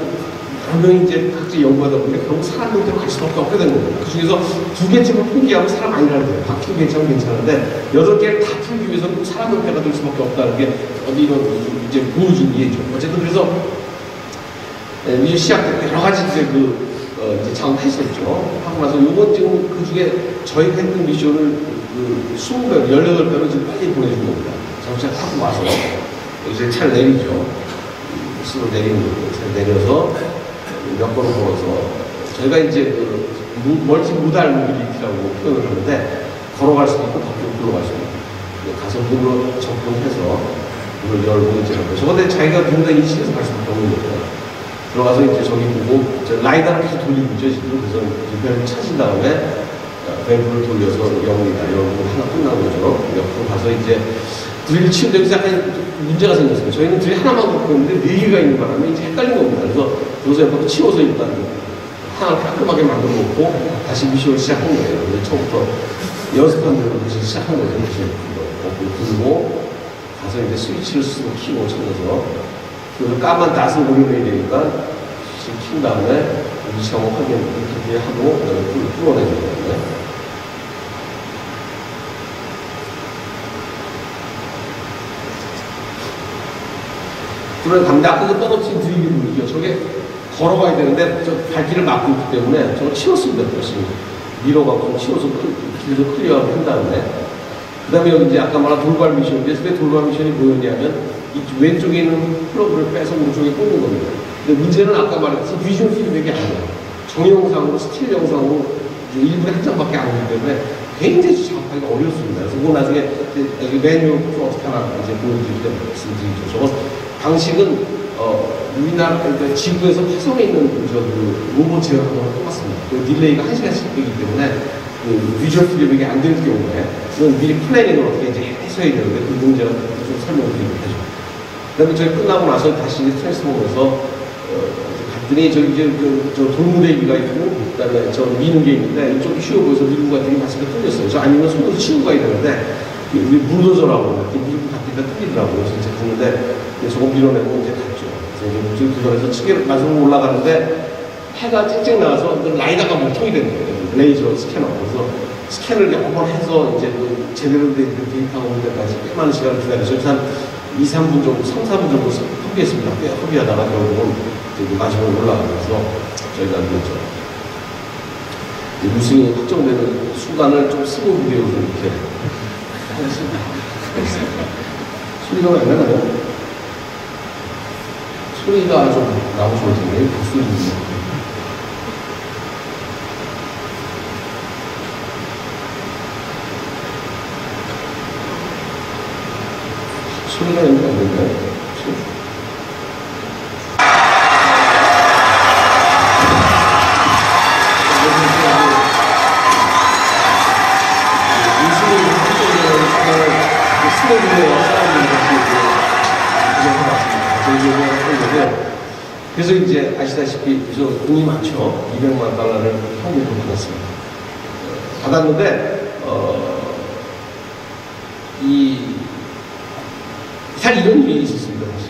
분명히 이제 각자 연구하다 보니까 결국 사람 형태로 갈 수밖에 없게 된 겁니다. 그 중에서 2개쯤을 포기하면 사람 아니라는 거예요. 바퀴 괜찮은데 8개를 다 풀기 위해서는 사람 형태가 될 수밖에 없다는 게 어디 이런 이제 보여준 이해죠. 어쨌든 그래서 이제 시작 때 여러 가지 이제 이제 작업했었죠. 하고 나서 요번 지금 그 중에 저희가 했던 미션을 20배, 18배로 지금 빨리 보내준 겁니다. 자동차 타고 와서 이제 차를 내리죠. 스로 내리는 거고, 차를 내려서 몇 번을 걸어서 저희가 이제 멀티 모달 모빌리티라고 표현을 하는데 걸어갈 수도 있고 밖으로 들어갈 수도 있고 가서 문으로 접근해서 문을 열고 이제 하고 저건데 자기가 누군가 인식해서 갈 수밖에 없는 거예요. 들어가서 이제 저기 보고 라이다를 계속 돌리고 있죠 지금. 그래서 배를 찾은 다음에 밸브를 돌려서 영이다 이러고 하나 끝난 거죠. 옆으로 가서 이제 드릴 치는데 여기서 약간 문제가 생겼어요. 저희는 드릴 하나만 갖고 있는데 4개가 있는 바람에 이제 헷갈린 겁니다. 그래서 여기서 옆으로 치워서 일단 하나를 깔끔하게 만들어 놓고 다시 미션을 시작한 거예요. 근데 처음부터 연습한 대로 다시 시작한 거죠. 들고 가서 이제 스위치를 쓰고 키고 찾아서 그래서 까만 낫을 올려내야 되니까 킨 다음에 위치하고 확인 이렇게 하고 뚫어내는 거예요. 그런 감다 아까 떨어진 드리블 물이죠. 저게 걸어가야 되는데 저 발길을 막고 있기 때문에 저걸 치웠습니다. 열심히 밀어갖고 치워서 길도 클리어하고 한 다음에 그 다음에 여기 이제 아까 말한 돌발 미션인데 왜 돌발 미션이 뭐였냐면 이 왼쪽에 있는 플러그를 빼서 오른쪽에 꽂는 겁니다. 근데 문제는 아까 말했듯이 비주얼 피드백이 아니에요. 정영상으로 스틸 영상으로 일부러 한 장밖에 안 오기 때문에 굉장히 작업하기가 어렵습니다. 그래서 그거 나중에 여기 메뉴 어떻게 하나 이제 보여드릴 때 말씀드리죠. 저건 방식은 우리나라 그러니까 지구에서 화성에 있는 그 로봇 제어하는 거랑 똑같습니다. 그 딜레이가 1시간씩 되기 때문에 그 비주얼 피드백이 안 되는 경우에 그건 미리 플래닝을 어떻게 이제 해서야 되는데 그 문제가 좀 설명을 드리도록 하죠. 그 다음에 저희 끝나고 나서 다시 이제 트랜스포머에서 갔더니 저기 저 돌무대기가 있고 그 다음에 저 미는 게 있는데 이쪽이 쉬워 보여서 미루고 갔더니 마스크가 뚫렸어요. 저 아니면 손으로 치우고 가야 되는데 우리 물도저라고 이렇게 밀고 갔더니 뚫리더라고요. 진짜 갔는데 저거 밀어내고 이제 갔죠. 그래서 지금 도전해서 층에 마지막으로 올라가는데 해가 쨍쨍 나와서 라이다가 목통이 된 거예요. 레이저 스캐너. 그래서 스캔을 여러 번 해서 이제 제대로 된 데이터가 오는 데까지 꽤 많은 시간을 기다려서 한 2, 3분 정도, 3, 4분 정도 허비했습니다. 꽤 허비하다가 결국은 마지막으로 올라가면서 저희가 그랬죠. 우승이 확정되는 순간을 좀 스모 비디오로 이렇게 하겠습니다. 소리가 왜 안 나나요? 소리가 좀 나오셔도 되네요. 목소리. 소리가 연결 안 될까요? 그래서 이제 아시다시피 그래서 돈이 많죠. 200만 달러를 현금으로 받았습니다. 받았는데 사실 이런 일이 있었습니다. 사실.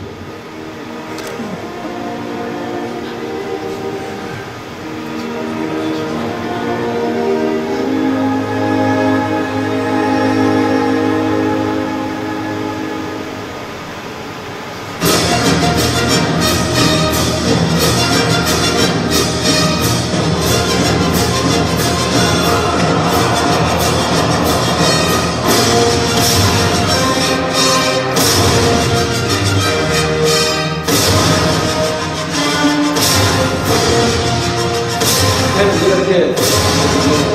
이렇게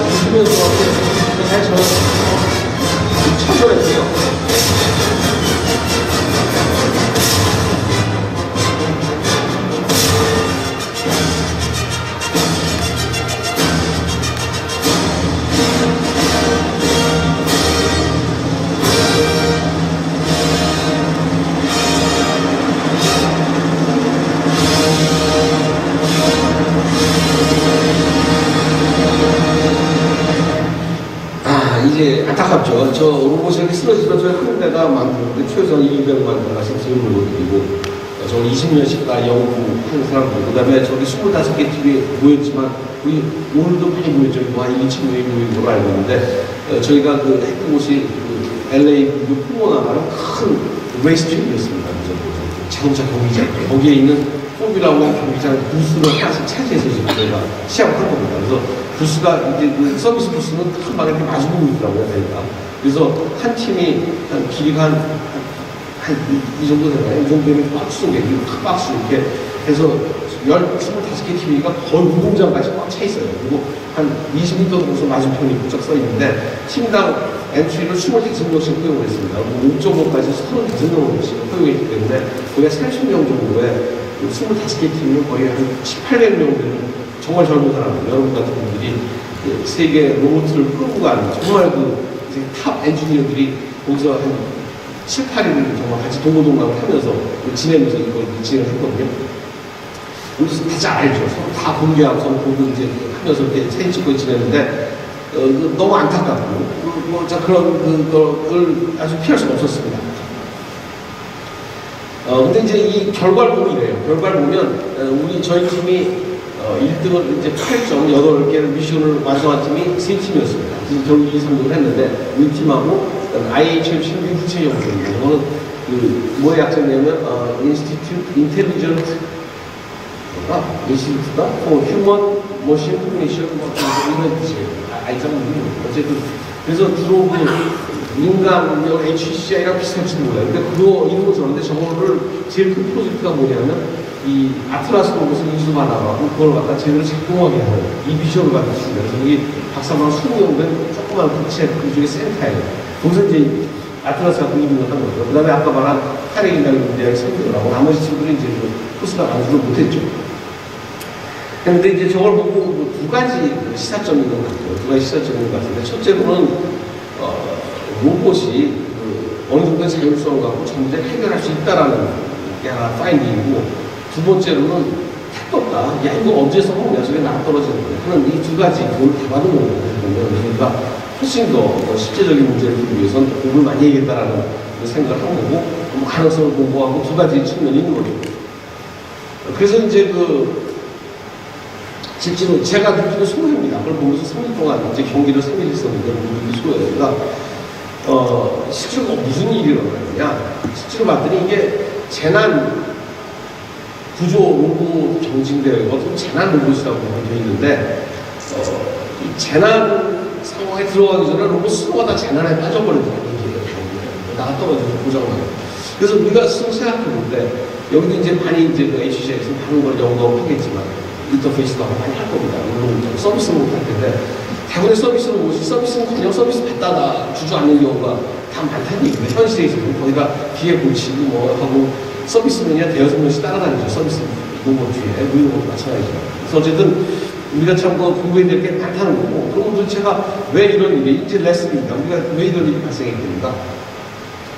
웃으면서 잘 쳐줘야돼요. 이제 안타깝죠. 저 로봇이 이렇게 쓰러지면 저희 하는 데가 많은데 최소한 200만 달러씩 지원을 드리고 저 20년씩 다 연구하는 사람들, 그 다음에 저기 25개 팀이 모였지만 우리 오늘도 많이 모였죠. 뭐 한 2,000명이 모인 걸로 알고 있는데 저희가 그 했던 곳이 그 LA 포모나라는 큰 레이스트림이었습니다. 자동차 경기장 거기에 있는 포뮬라1 경기장 부스를 하나씩 차지해서 지금 저희가 시합을 한 겁니다. 그래서 부스가 이제 그 서비스 부스는 한 방에 이렇게 마주보고 있더라고요, 저희가. 그래서 한 팀이 한 길이가 이 정도 되나요? 이 정도 되면 박스, 큰 박스 이렇게 해서 25개 팀이니까 거의 운동장 같이 꽉 차 있어요. 그리고 한 20m 정도 맞은편이 부쩍 써 있는데 팀당 엔트리를 25명씩 허용을 했습니다. 5.5까지 35명씩 허용했기 때문에 거의 30명 정도의 25개 팀은 거의 한 1,800명 되는 정말 젊은 사람들, 여러분 같은 분들이 세계 로봇을 끌고 가는 정말 탑 엔지니어들이 거기서 한 7, 8일 정말 같이 동고동락을 하면서 지내면서 이걸 진행을 했거든요. 우리도 다 알죠. 서로 다 공개하고 서로 보고 이제 하면서 이렇게 사진 찍고 지내는데 너무 안타깝고 그런 걸 아주 피할 수가 없었습니다. 근데 이제 이 결과를 보면 이래요. 결과를 보면 저희 팀이 1등을 이제 8점, 8개의 미션을 완성한 팀이 3팀이었습니다. 그래서 결국 2, 3등을 했는데, 우리 팀하고 IHL 신규 후체 연구입니다. 이거는 뭐의 약자냐면, 인텔리전트, 인스티튜트가 휴먼 머신 코미션 이런 뜻이에요. 어쨌든. 그래서 주로 민간, HCI랑 비슷할지도 몰라요. 근데 그거 이름을 줬는데 저거를 제일 큰 프로젝트가 뭐냐면, 이 아틀라스 로봇을 인수받아가고 그걸 갖다 제대로 작동하게 하는 이 비전을 갖다주시면 그래서 여기 박사만 20명 된 조그만 부채 그 중에 센터예요. 거기서 이제 아틀라스 갖고 이름을 한 거죠. 그 다음에 아까 말한 카레인이라는 문제를 선택을 하고 나머지 친구들이 이제 코스가 완수를 못했죠. 그런데 이제 저걸 보고 두 가지 시사점이 있는 것 같아요. 두 가지 시사점이 있는 것 같은데 첫째로는 로봇이 어느 정도의 자율성을 갖고 전문제를 해결할 수 있다라는 게 하나 파인딩이고 두 번째로는 택도 없다. 야, 이거 언제 써먹냐. 저게 나가 떨어지는 거예요. 하는 이 두 가지 돈을 다 받은 거거든요. 그러니까 훨씬 더 실제적인 문제를 풀기 위해서는 공부를 많이 해야겠다라는 생각을 한 거고, 가능성을 공부하고 두 가지 측면이 있는 거죠. 그래서 이제 실제로 제가 느끼는 소회입니다. 그걸 보면서 3일 동안 이제 경기를 3일 했었는데, 느끼는 소회가, 실제로 무슨 일이 일어나느냐. 실제로 봤더니 이게 재난 구조 로봇 정진되어 있고 재난 로봇이라고 되어 있는데 이 재난 상황에 들어가기 전에 로봇 스스로가 다 재난에 빠져버린다는 얘기예요. 나가 떨어져서 고장나요. 그래서 우리가 스스로 생각해볼 때 여기도 이제 많이 이제 HC에서 많은 걸 영업하겠지만 인터페이스도 많이 할 겁니다. 물론 서비스 로봇 할 텐데 대부분의 서비스 로봇이 서비스는 그냥 서비스 받다가 주저앉는 경우가 다 많다는 얘기예요. 현실에 있어서 거기다 기계 고치고 뭐 하고 서비스면이야 대여섯 명씩 따라다니죠. 서비스 로봇 뒤에. 우리도 마찬가지죠. 그래서 어쨌든 우리가 참 공부해야 될 게 많다는 거고, 그럼 도대체가 왜 이런 일이, 이제 레슨입니다. 우리가 왜 이런 일이 발생했습니까?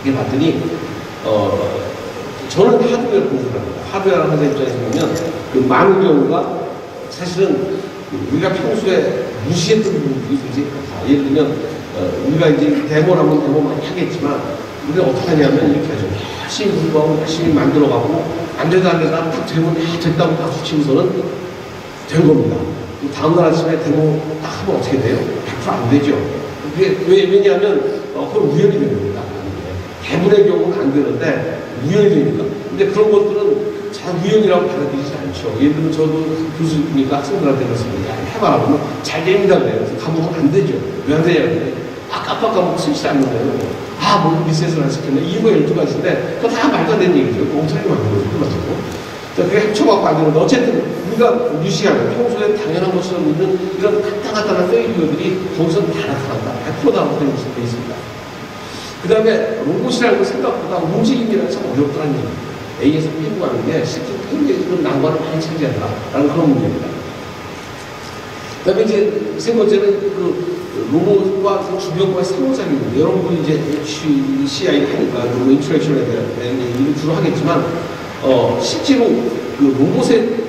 이게 봤더니, 저는 하드웨어를 공부를 합니다. 하드웨어라는 회사 입장에서 보면 그 많은 경우가 사실은 우리가 평소에 무시했던 부분들이 굉장히 많다. 예를 들면, 우리가 이제 데모를 하면 데모 많이 하겠지만, 우리가 어떻게 하냐면 이렇게 하죠. 열심히 공부하고 열심히 만들어가고 안 되다 딱 데모 됐다고 박수 치고서는 된 겁니다. 다음날 아침에 데모 딱 하면 어떻게 돼요? 100% 안 되죠. 그게 왜냐하면 그건 우연히 되는 겁니다. 대부분의 경우는 안 되는데 우연히 되니까. 근데 그런 것들은 잘 우연이라고 받아들이지 않죠. 예를 들면 저도 교수니까 학생들한테 그랬습니다. 해봐라 그러면 잘 됩니다 그래요. 그래서 가보면 안 되죠. 왜 안 되냐? 깜빡 쓰지 않는 거예요. 뭐 리셋을 안 시켰네. 이유가 12가지인데, 그거 다 말도 안 되는 얘기죠. 엉터리 만든 거죠. 그게 합쳐갖고 안 되는데 어쨌든 우리가 무시하는 평소에 당연한 것처럼 있는 이런 간단한 페일리어들이 거기서 다 나타난다. 100% 나타나는 것이 돼 있습니다. 그 다음에 로봇이라는 건 생각보다 움직임이라는 게 참 어렵다는 얘기입니다. A에서 B로 가는 게 실제로 굉장히 그런 난관을 많이 차지한다라는 그런 문제입니다. 그 다음에 이제 세 번째는 그 로봇과 그 주변과의 상호작용인데 여러분들이 이제 HCI 하니까 그 인터랙션에 대한 얘기를 주로 하겠지만 실제로 그 로봇의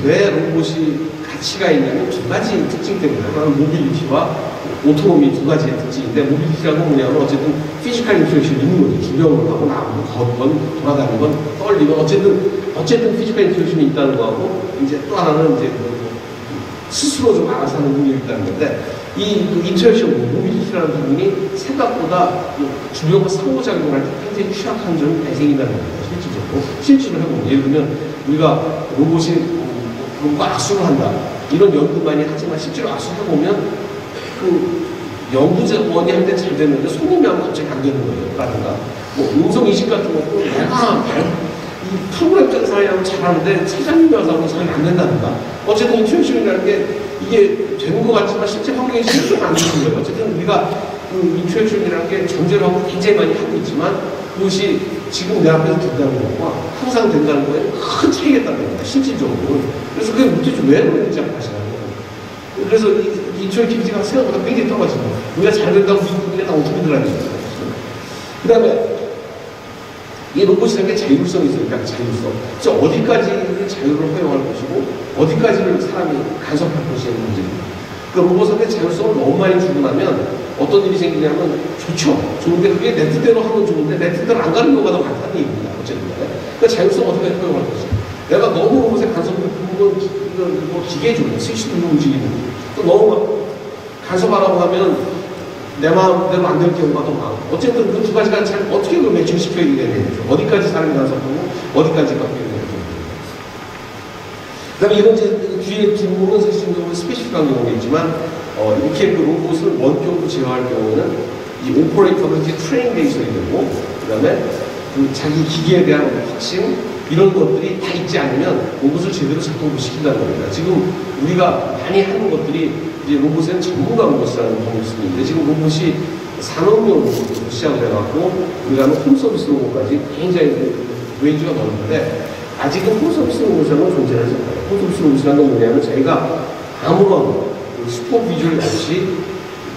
왜 로봇이 가치가 있냐면 두 가지 특징 때문에 하나는 모빌리티와 오토노미 두 가지의 특징인데 모빌리티라는 건 뭐냐면 어쨌든 피지컬 인터랙션이 있는 거죠. 주변을 하고 나오고 걷건 돌아다니는 건 떨리건 어쨌든 피지컬 인터랙션이 있다는 거하고 이제 또 하나는 이제 스스로 좀 알아서 하는 능력이 있다는 건데 이 인터랙션 모빌리티라는 부분이 생각보다 주변과 상호작용할 때 굉장히 취약한 점이 발생한다는 거예요. 실질적으로 해보면 예를 들면 우리가 로봇과 악수를 한다 이런 연구 많이 하지만 실제로 악수해보면 그 연구자원이 할 때 잘 되는데 손님이 하면 갑자기 안 되는 거예요. 라든가 뭐 음성인식 같은 것도 내가 이 프로그램 짜는 사람이 하면 잘하는데 사장님이 와서 하면 잘안 된다든가 어쨌든 인투액션이라는 게 이게 되는 것 같지만 실제 환경이 실제로 안 되는 거예요. 어쨌든 우리가 그 인투액션이라는 게 전제로 하고 굉장히 많이 하고 있지만 그것이 지금 내 앞에서 된다는 것과 항상 된다는 거에 큰 차이가 있다는 겁니다. 실질적으로. 그래서 그게 도대체 왜 그런지 아시나요? 그래서 인투액티비티가 생각보다 굉장히 떨어집니다. 우리가 잘 된다고 미국인이나 오토미들하는 거예요. 그 다음에 이 로봇이라는 게 자율성이 있으니까 자율성. 진짜 어디까지 자유를 허용할 것이고 어디까지를 사람이 간섭할 것이냐는 문제입니다. 그 로봇한테 자율성을 너무 많이 주고 나면 어떤 일이 생기냐면 좋죠. 좋은데 그게 내 뜻대로 하면 좋은데 내 뜻대로 안 가는 경우가 더 많다는 얘기입니다. 어쨌든 그러니까 자율성 어디까지 허용할 것이냐. 내가 너무 로봇에 간섭을 부는 건 뭐 기계죠. 스위치 누르 움직이는 또 너무 간섭하라고 하면 내 마음대로 안 될 경우가 더 많고 어쨌든 그 두 가지가 잘 어떻게 그 매칭시켜야 되는지 어디까지 사람이 간섭하고 어디까지 바뀌어야 되는지 그 다음에 이런 이제 뒤에 뒷부분은 사실 스페시픽한 경우가 있지만 이렇게 그 로봇을 원격으로 제어할 경우에는 이 오퍼레이터가 이제 트레이닝 돼 있어야 되고 그 다음에 그 자기 기계에 대한 확신 이런 것들이 다 있지 않으면 로봇을 제대로 작동을 시킨다는 겁니다. 지금 우리가 많이 하는 것들이 이제 로봇에는 전문가 로봇이라는 경우가 있는데 지금 로봇이 산업용 로봇으로 시작을 해갖고 우리가 하는 홈서비스 로봇까지 굉장히 레인지가 넓은데 아직은 홈서비스 로봇이라는 건 존재하지 않아요. 홈서비스 로봇이라는 건 뭐냐면 저희가 아무런 슈퍼 비주얼이 없이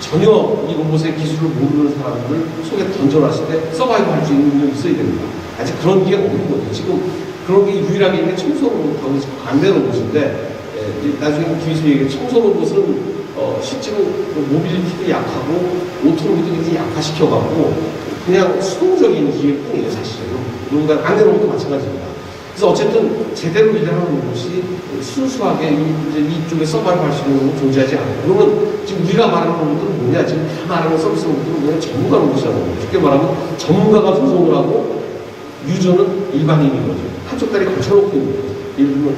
전혀 이 로봇의 기술을 모르는 사람들 속에 던져놨을 때 서바이브 할 수 있는 능력이 있어야 됩니다. 아직 그런 게 없는 거죠. 지금 그런 게 유일하게 있는 게 청소 로봇하고 반대 로봇인데 나중에 뒤에서 얘기해 청소 로봇은 실제로 모빌리티도 약하고 오토노미도 굉장히 약화시켜갖고 그냥 수동적인 기계뿐이에요 사실은. 그러니까 안되는 로봇도 마찬가지입니다. 그래서 어쨌든 제대로 일하는 로봇이 순수하게 이쪽에 서바이브 할 수 있는 로봇은 존재하지 않아요. 그러면 지금 우리가 말하는 로봇은 뭐냐? 지금 다 말하는 서비스 로봇은 뭐냐? 전문가 로봇이라는 거예요. 쉽게 말하면 전문가가 조종을 하고 유저는 일반인인 거죠. 한쪽 다리 걸쳐놓고 있는 거예요. 예를 들면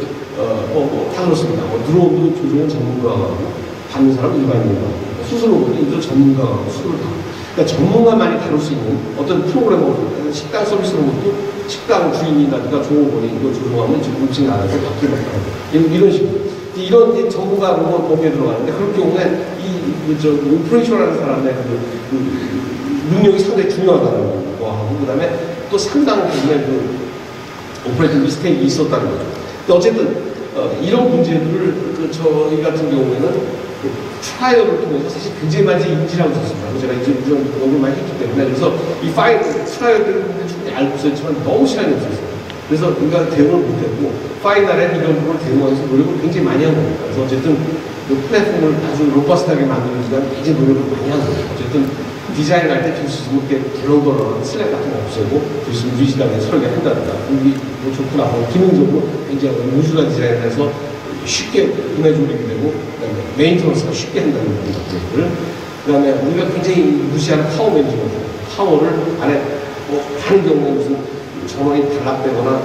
다 그렇습니다. 드론도 조종은 전문가가 하고 받는 사람은 일반인이고 수술 로봇은 이들 전문가가 하고 수술을 다 하고 그러니까 전문가만이 다룰 수 있는 어떤 프로그래머 식당 서비스 로봇도 식당 주인이라든가 종업원이 이거 조종하면 지금 물질 나라에서 바뀌는 거예요. 이런 식으로 이런 전문가 로봇 범위에 들어가는데 그럴 경우에 오퍼레이션하는 사람의 그 능력이 상당히 중요하다는 거하고 그 다음에 또 상당한 부분에 오퍼레이팅 미스테이크가 있었다는 거죠. 근데 어쨌든 이런 문제들을 저희 같은 경우에는 트라이얼을 통해서 사실 굉장히 많이 인지하고 있었습니다. 제가 이제 이런 연구를 많이 했기 때문에 그래서 이 트라이얼 때는 충분히 알고 있었지만 너무 시간이 없었어요. 그래서 우리가 대응을 못했고 파이널에 이런 부분을 대응하면서 노력을 굉장히 많이 한 겁니다. 그래서 어쨌든 그 플랫폼을 아주 로버스트하게 만드는 시간 굉장히 노력을 많이 한 거예요. 어쨌든 디자인을 할 때 듀시즘 이렇게 덜렁덜렁한 슬랩 같은 거 없애고 듀시즘 유지단에 설계한다든가 우리 뭐 좋구나 뭐 기능적으로 굉장히 우주가 디자인해서 쉽게 분해 조립이 되고 그다음에 메인터넌스가 쉽게 한다는 것들 그 다음에 우리가 굉장히 무시하는 파워 매니지먼트 파워를 안에 하는 경우에 무슨 전원이 단락되거나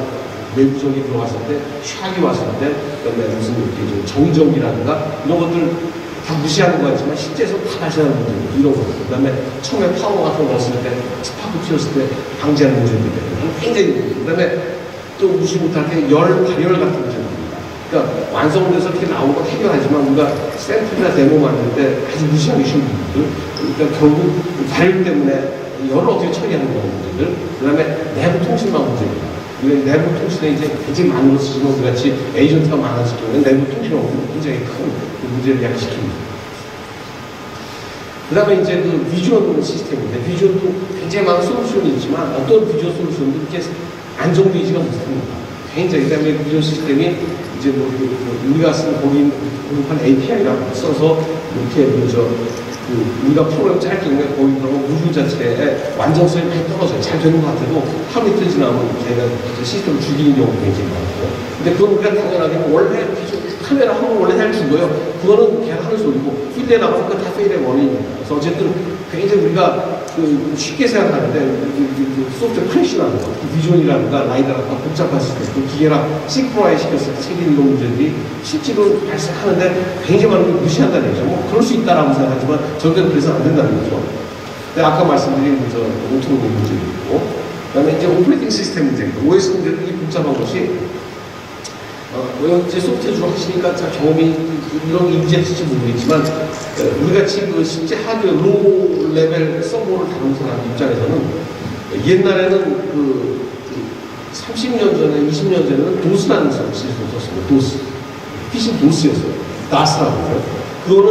외부전기 들어갔을 때 샥이 왔을 때 그다음에 무슨 이렇게 정전기라든가 이런 것들 다 무시하는 거 같지만 실제에서 다 다시 하는 문제들 이런 것들 그 다음에 처음에 파워 같은 거 넣었을 때 스파크 튀었을 때 방지하는 문제들 굉장히 그 다음에 또 무시 못할 때 열 발열 같은 거 생깁니다. 그러니까 완성돼서 이렇게 나온 거 해결하지만 우리가 샘플이나 데모 만들 때 아주 무시하기 쉬운 부분들, 그러니까 결국 발열 때문에 열을 어떻게 처리하는 그런 문제들, 그 다음에 내부 통신망 문제입니다. 내부 통신에 이제 굉장히 많은 것을 지금 우리 같이 에이전트가 많아질 경우에 내부 통신이 굉장히 큰 문제를 야기시킵니다. 그 다음에 이제 그 비주얼 시스템인데, 비주얼도 굉장히 많은 솔루션이 있지만 어떤 비주얼 솔루션도 이렇게 안정되지가 못합니다. 굉장히, 그 다음에 비주얼 시스템이 이제 뭐 우리가 쓰는 고립한 API라고 써서 이렇게 우리가 프로그램 짤 경우에 거기 들어가 모듈 자체의 완전성이 많이 떨어져요. 잘 되는 것 같아도 하루 이틀 지나면 걔가 시스템을 죽이는 경우가 굉장히 많고. 근데 그건 우리가 당연하게 원래 카메라 한 번 원래 잘 죽어요. 그거는 걔가 하는 소리고, 필드에 나가면 다 페일의 원인입니다. 그래서 어쨌든 굉장히 우리가 쉽게 생각하는데 소프트웨어 크래시라는 거, 비전이라든가 라이다라든가 복잡한 시스템, 또 기계랑 싱크로나이즈 시켰을 때 생기는 이런 문제들이 실제로 발생하는데 굉장히 많은 걸 무시한다는 얘기죠. 뭐 그럴 수 있다라고 생각하지만 절대로 그래서 안 된다는 거죠. 근데 아까 말씀드린 오토노미 문제도 있고, 그 다음에 이제 오퍼레이팅 시스템 문제입니다. OS 문제도 이 복잡한 것이 이제 소프트웨어 주로 하시니까 잘 경험이 이런 게 인지했을지 모르겠지만, 우리가 지금 실제 하드웨어 로우 레벨 서버를 다루는 사람 입장에서는 옛날에는 30년 전에, 20년 전에는 도스라는 시스템을 썼습니다. 도스. PC 도스였어요. 나스라고 해요. 그거는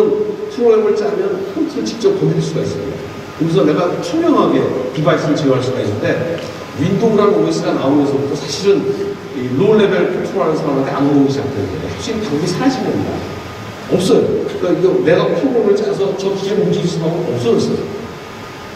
프로그램을 짜면 폰트를 직접 건드릴 수가 있습니다. 그래서 내가 투명하게 디바이스를 제어할 수가 있는데, 윈도우라는 OS가 나오면서부터 사실은 로우 레벨 컨트롤하는 사람한테 악몽이 시작되는 거예요. 확실히 방법이 사라진 겁니다. 없어요. 그러니까 이거 내가 프로그램을 짜서 저 기계 움직일 수 있는 방법이 없어졌어요.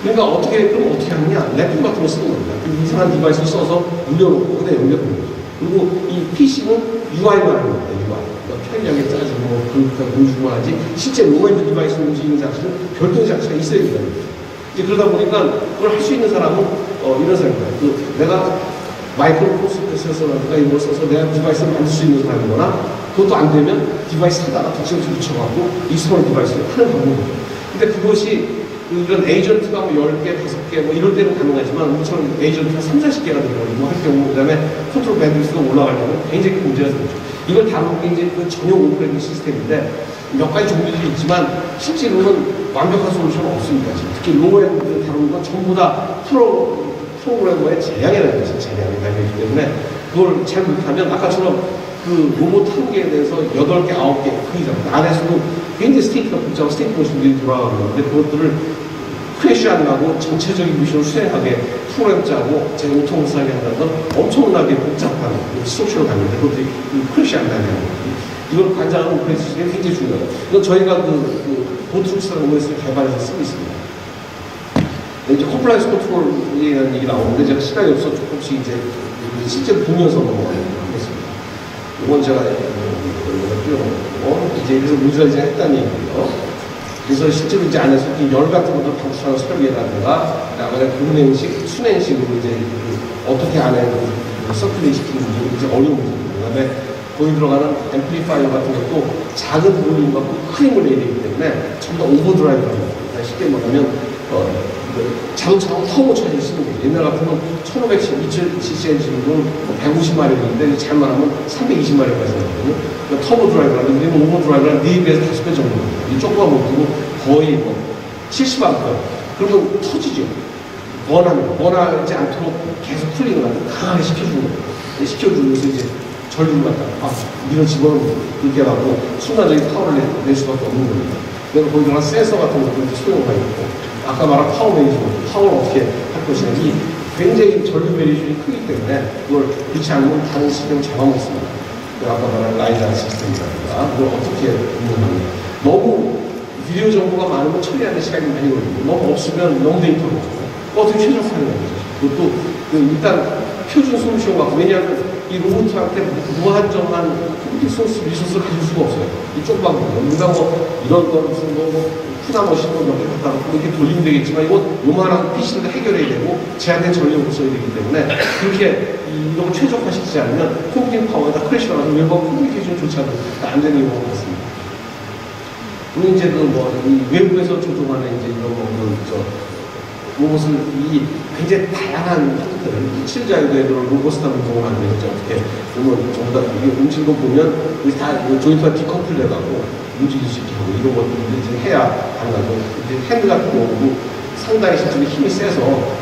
그러니까 그럼 어떻게 하느냐? 랩품 같은 거 쓰는 겁니다. 그 이상한 디바이스를 써서 물려놓고 그냥 연결하는 거죠. 그리고 이 PC는 UI만 하는 겁니다. UI. 그러니까 편리하게 짜주고 그러니까 보여주고 하지, 실제 로우엔드 디바이스 움직이는 장치는 별도의 장치가 있어야 된다. 이제 그러다 보니까 그걸 할 수 있는 사람은 이런 사람입니다. 내가 마이크로 프로세서라든가 이런 걸 써서 내가 디바이스를 만들 수 있는 사람이거나, 그것도 안 되면 디바이스 하다가 덕시에서 붙여갖고 익스터널 디바이스를 하는 방법이죠. 근데 그것이 이런 에이전트가 뭐 10개, 5개 뭐 이럴 때는 가능하지만, 우리처럼 에이전트가 30-40개가 되고 할 경우, 그 다음에 컨트롤 밴드위스가 올라가려면 굉장히 큰 문제가 생기죠. 이걸 다루는 게 이제 그 전용 오퍼레이팅 시스템인데, 몇 가지 종류들이 있지만 실제로는 완벽한 솔루션은 없습니다. 특히 로우엔드 다루는 건 전부 다 프로그래머의 재량이라는 것이 재량이 달려있기 때문에, 그걸 잘 못하면 아까처럼 그 로봇 한 개에 대해서 8개, 9개 그 이상 안에서도 굉장히 스테이트가 복잡한 스테이트 모션들이 돌아가고 있는데, 그것들을 크래시 안 나고 전체적인 미션을 수행하게 프로그램 짜고 제가 오토마티하게 한다는 건 엄청나게 복잡한 스트럭처를 갖는데, 그것들이 크래시 안 나게 하는 거예요. 이걸 관장하는 오퍼레이팅 시스템이 굉장히 중요해요. 이건 저희가 보트룩스라는 OS를 개발해서 쓰고 있습니다. 이제 컴플라이언스 컨트롤이라는 얘기 나오는데, 제가 시간이 없어서 조금씩 이제 실제로 보면서 넘어가겠습니다. 이건 제가 이제 그래서 문제가 이제 했다는 얘기고요. 그래서 실제로 이제 안에서 열 같은 것도 방출하는 설계라든가, 그다음에 교내식, 순행식으로 이제 어떻게 안에 서큘레이 시키는 문제, 이제 어려운 문제입니다. 그다음에 거기 들어가는 앰플리파이어 같은 것도 작은 볼륨과 큰 힘을 내야 되기 때문에 전부 다 오버드라이브라고 합니다. 쉽게 말하면 자동차하고 터보 차를 쓰는 거예요. 옛날 같으면 1500cc 엔진으로 150마력인데 잘 말하면 320마력까지 나거든요. 그러니까 터보 드라이브라는, 우리는 오버드라이브라는 4배에서 5배 정도입니다. 이 조그만 모터고 거의 70A. 그러면 터지죠. 원하지 않도록 계속 쿨링을 하고 강하게 시켜주는 거예요. 시켜주면서 이제 전류를 갖다가 밀어 집어넣고 그렇게 하고 순간적인 파워를 낼 수밖에 없는 겁니다. 그래서 거기 들어간 센서 같은 것도 소용을 많이 있고, 아까 말한 파워 매니지먼트, 파워를 어떻게 할 것이냐, 이 굉장히 전류 매니지먼이 크기 때문에 그걸 그렇지 않으면 다른 시스템을 잡아먹습니다. 아까 말한 라이다 시스템이라든가 그걸 어떻게 운영하느냐. 너무 비디오 정보가 많으면 처리하는 시간이 많이 걸리고, 너무 없으면 너무 데이터가 없고, 어떻게 최적화하는 거죠. 그것도 일단 표준 솔루션 같고, 왜냐하면 이 로봇한테 무한정한 컴퓨팅 리소스를 가질 수가 없어요. 이 조그만 거. 우리가 이런 거 무슨 푸다 머신을 몇 개 갖다 놓고 이렇게 돌리면 되겠지만, 이건 요만한 PC를 해결해야 되고 제한된 전력을 써야 되기 때문에, 그렇게 이런 걸 최적화시키지 않으면 컴퓨팅 파워에다 크래시가 나서 외부 커뮤니케이션이 좋지 않으니까 안 되는 경우가 많습니다. 그리고 이제 이 외부에서 조종하는 이제 이런 로봇을 굉장히 다양한 형태들, 칠자유도에 들어 로봇을 다 운동을 하는 거죠. 어떻게 보면 전부 다 이게 움직이는 거 보면 우리 다 조인트가 디커플 돼가고 움직일 수 있게 하고 이런 것들을 이제 해야 가능하고 이제 핸드 같은 경우도 상당히 실제로 힘이 세서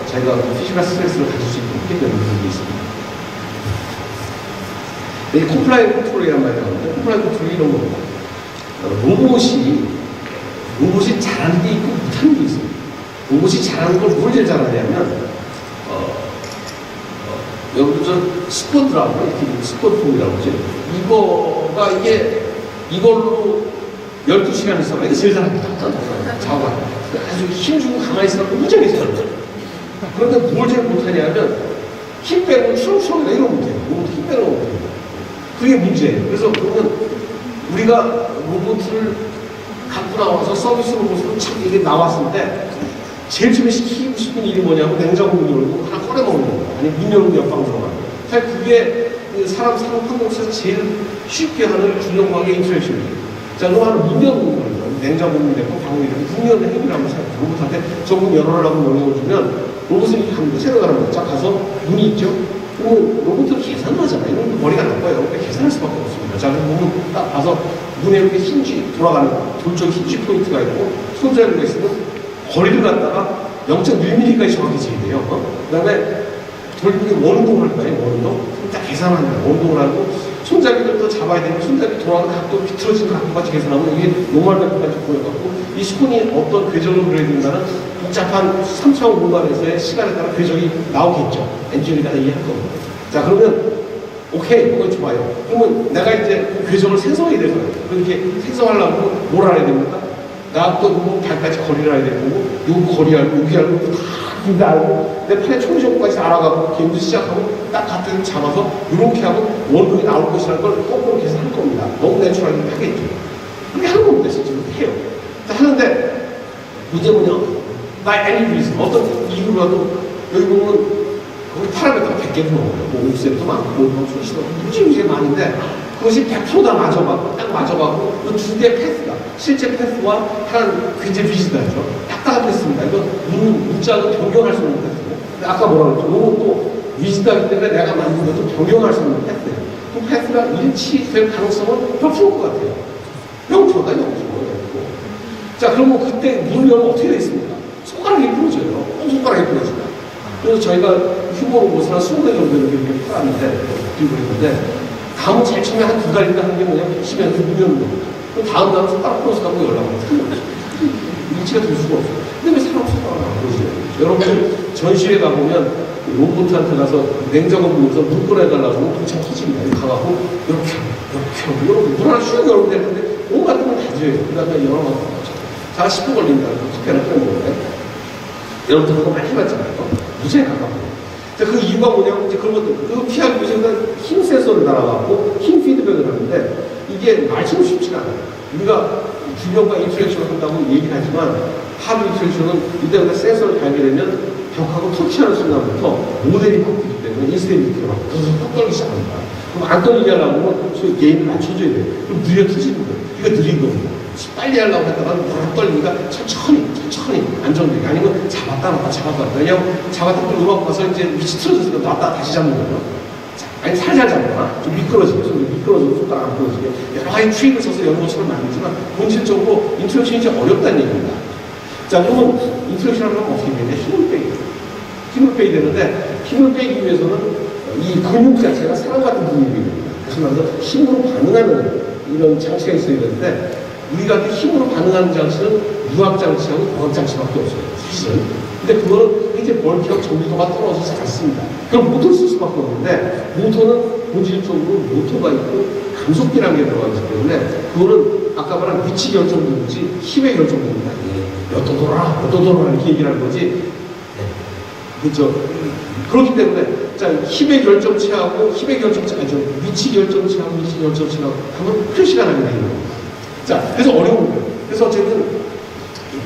자기가 피지컬 스트레스를 가질 수 있게 되는 부분이 있습니다. 이 컴플라이 컨트롤이란 말이 나오는데 컴플라이 컨트롤이 이런 겁니다. 로봇이 잘하는 게 있고 못하는 게 있습니다. 로봇이 잘하는 걸 뭘 제일 잘하냐면 여러분 저 스쿼드라고 이렇게 스쿼드 폼이라고 그러죠. 이걸로 12시간 있어봐. 이거 제일 잘합니다. 자고가 아주 힘주고 가만히 있으라고 무지하게 잘해요. 그런데 뭘 제일 못하냐면 힘 빼고 추렁추렁이나 이런 거 못해요. 로봇 힘 빼는 거 못해요. 그게 문제예요. 그래서 그러면 우리가 로봇을 갖고 나와서 서비스 로봇으로 참 이게 나왔을 때 제일 처음에 시키고 싶은 일이 뭐냐면 냉장고 문 열고 하나 꺼내 먹는 거야. 아니 문 열고 옆방 들어가는 거야. 사실 그게 사람 판독에서 제일 쉽게 하는 균형과의 인터랙션이에요. 자, 너 하나 문 열고 있는 거야. 냉장고 문 열고 방문 열고 문 열는 행위를 한번 생각해. 로봇한테 전문 열어라고 명령을 주면 로봇은 이렇게 하는 거 생각하는 거야. 자, 가서 문이 있죠? 그러면 로봇은 계산을 하잖아요. 이런 머리가 나빠요. 그러니까 계산할 수밖에 없습니다. 자, 그럼 문을 딱 봐서 문에 이렇게 힌지 돌아가는 돌적 힌지 포인트가 있고 손잡이가 있으면 거리를 갖다가 0.1mm까지 정확히 재야 돼요. 그 다음에 돌리기 원운동을 할 거예요. 원운동. 딱 계산하는 거예요. 원운동을 하고 손잡이를 또 잡아야 되면 손잡이 돌아가는 각도, 비틀어지는 각도까지 계산하고 이게 노멀 각도까지 보여갖고 이 스폰이 어떤 궤적으로 그려야 된다는 복잡한 3차원 공간에서의 시간에 따라 궤적이 나오겠죠. 엔지니어이 다 이해할 겁니다. 자, 그러면 오케이, 그건 좋아요. 그러면 내가 이제 그 궤적을 생성해야 되잖아요. 그렇게 생성하려면 뭘 알아야 됩니까? 나또 뭐 발까지 거리를 알아야 되고, 요 거리 알고, 여기 알고, 다 알고, 내 팔의 총정까지 알아가고, 게임도 시작하고, 딱 갖다 잡아서, 이렇게 하고, 원동이 나올 것이라는 걸 거꾸로 계산할 겁니다. 너무 내추럴하게 하겠죠. 그렇게 하는 겁니다, 실제로. 해요. 자, 하는데, 문제 뭐냐? 나 애니비스, 어떤 이유라도, 여기 보면, 거기 파라미터가 100개도 넘어요. 뭐, 옥셀도 많고, 뭐, 수시도 무지무지 많은데, 그것이 100%다 맞아가고, 딱 맞아가고, 그 두 개의 패스가, 실제 패스와 한 굉장히 비슷하죠. 딱딱한 패스입니다. 이거 문자도 변경할 수 있는 패스고. 아까 뭐라 그랬죠? 이것도 위즈하기 때문에 내가 만든 것도 변경할 수 있는 패스예요. 그 패스가 일치될 가능성은 0%일 것 같아요. 0%다, 0%. 자, 그러면 그때 문을 열면 어떻게 되겠습니까? 손가락이 부러져요. 손가락이 부러집니다. 그래서 저희가 휴머 로봇을 한 20개 정도 이렇게 팔았는데, 들고 있는데, 다음 제일 처음에 한 2달인가 하는 게 뭐냐면, 심해서 문 열는 겁니다. 그럼 다음 달은 손가락 부러서 갖고 연락을 해요. 일치가 될 수가 없어요. 근데 왜 사람 손가락을 안 부러져요? 여러분, 전시회 가보면 로봇한테 가서 냉장고 문에서 물 꺼내달라고 하면 동창 터집니다. 이렇게 가갖고, 이렇게 하고, 물 하나 슉 열면 되는데, 온갖 걸 다 줘요. 그 다음에 열어갖고, 다 10분 걸린다. 커피하나 끓여 먹는데. 여러분들 그거 많이 해봤잖아요. 무지하게 가깝고. 자, 그 이유가 뭐냐면, 이제 그런 것들, 그거 피하기 위해서 힘 센서를 달아갖고 힘 피드백을 하는데, 이게 말처럼 쉽지가 않아요. 우리가 균형과 인터랙션을 한다고 얘기를 하지만, 하드 인터랙션은 이때부터 센서를 달게 되면 벽하고 터치하는 순간부터 모델이 바뀌기 때문에 인스턴트가 바뀌고, 그래서 턱 떨기 시작합니다. 그럼 안 떨리게 하려면 그 게임을 맞춰줘야 돼요. 그럼 느려 터지는 거예요. 이거 느린 겁니다. 빨리 하려고 했다가 막 떨리니까 천천히 안정되게 아니면 잡았다 놨다 왜냐면 잡았다 또 음악 봐서 이제 위치 틀어져서 놨다 다시 잡는 거예요. 아니 살살 잡거나 좀 미끄러지게 미끄러져서 손가락 안 부러지게 여러 가지 트릭을 써서 이런 것처럼 만들지만 본질적으로 인터랙션이 이제 어렵다는 얘기입니다. 자, 그러면 인터랙션을 하면 어떻게 되냐? 힘을 빼야 되는데 힘을 빼기 위해서는 이 근육 자체가 사람 같은 근육이 됩니다. 다시 말해서 힘으로 반응하는 이런 장치가 있어야 되는데 우리가 그 힘으로 반응하는 장치는 유압장치하고 공압장치밖에 없어요. 사실은. 근데 그거는 굉장히 멀티하고 정밀도가 떨어져서 않습니다. 그럼 모터를 쓸 수밖에 없는데 모터는 본질적으로 모터가 있고 감속기라는 게 들어가 있기 때문에 그거는 아까 말한 위치 결정도인지 힘의 결정도입니다. 몇 도 돌아라 이렇게 얘기를 하는 거지. 네. 그렇죠. 그렇기 때문에 자 힘의 결정체하고 위치 결정체하고 하면 표시가 나게 되는 겁니다. 자, 그래서 어려운 거예요. 그래서 어쨌든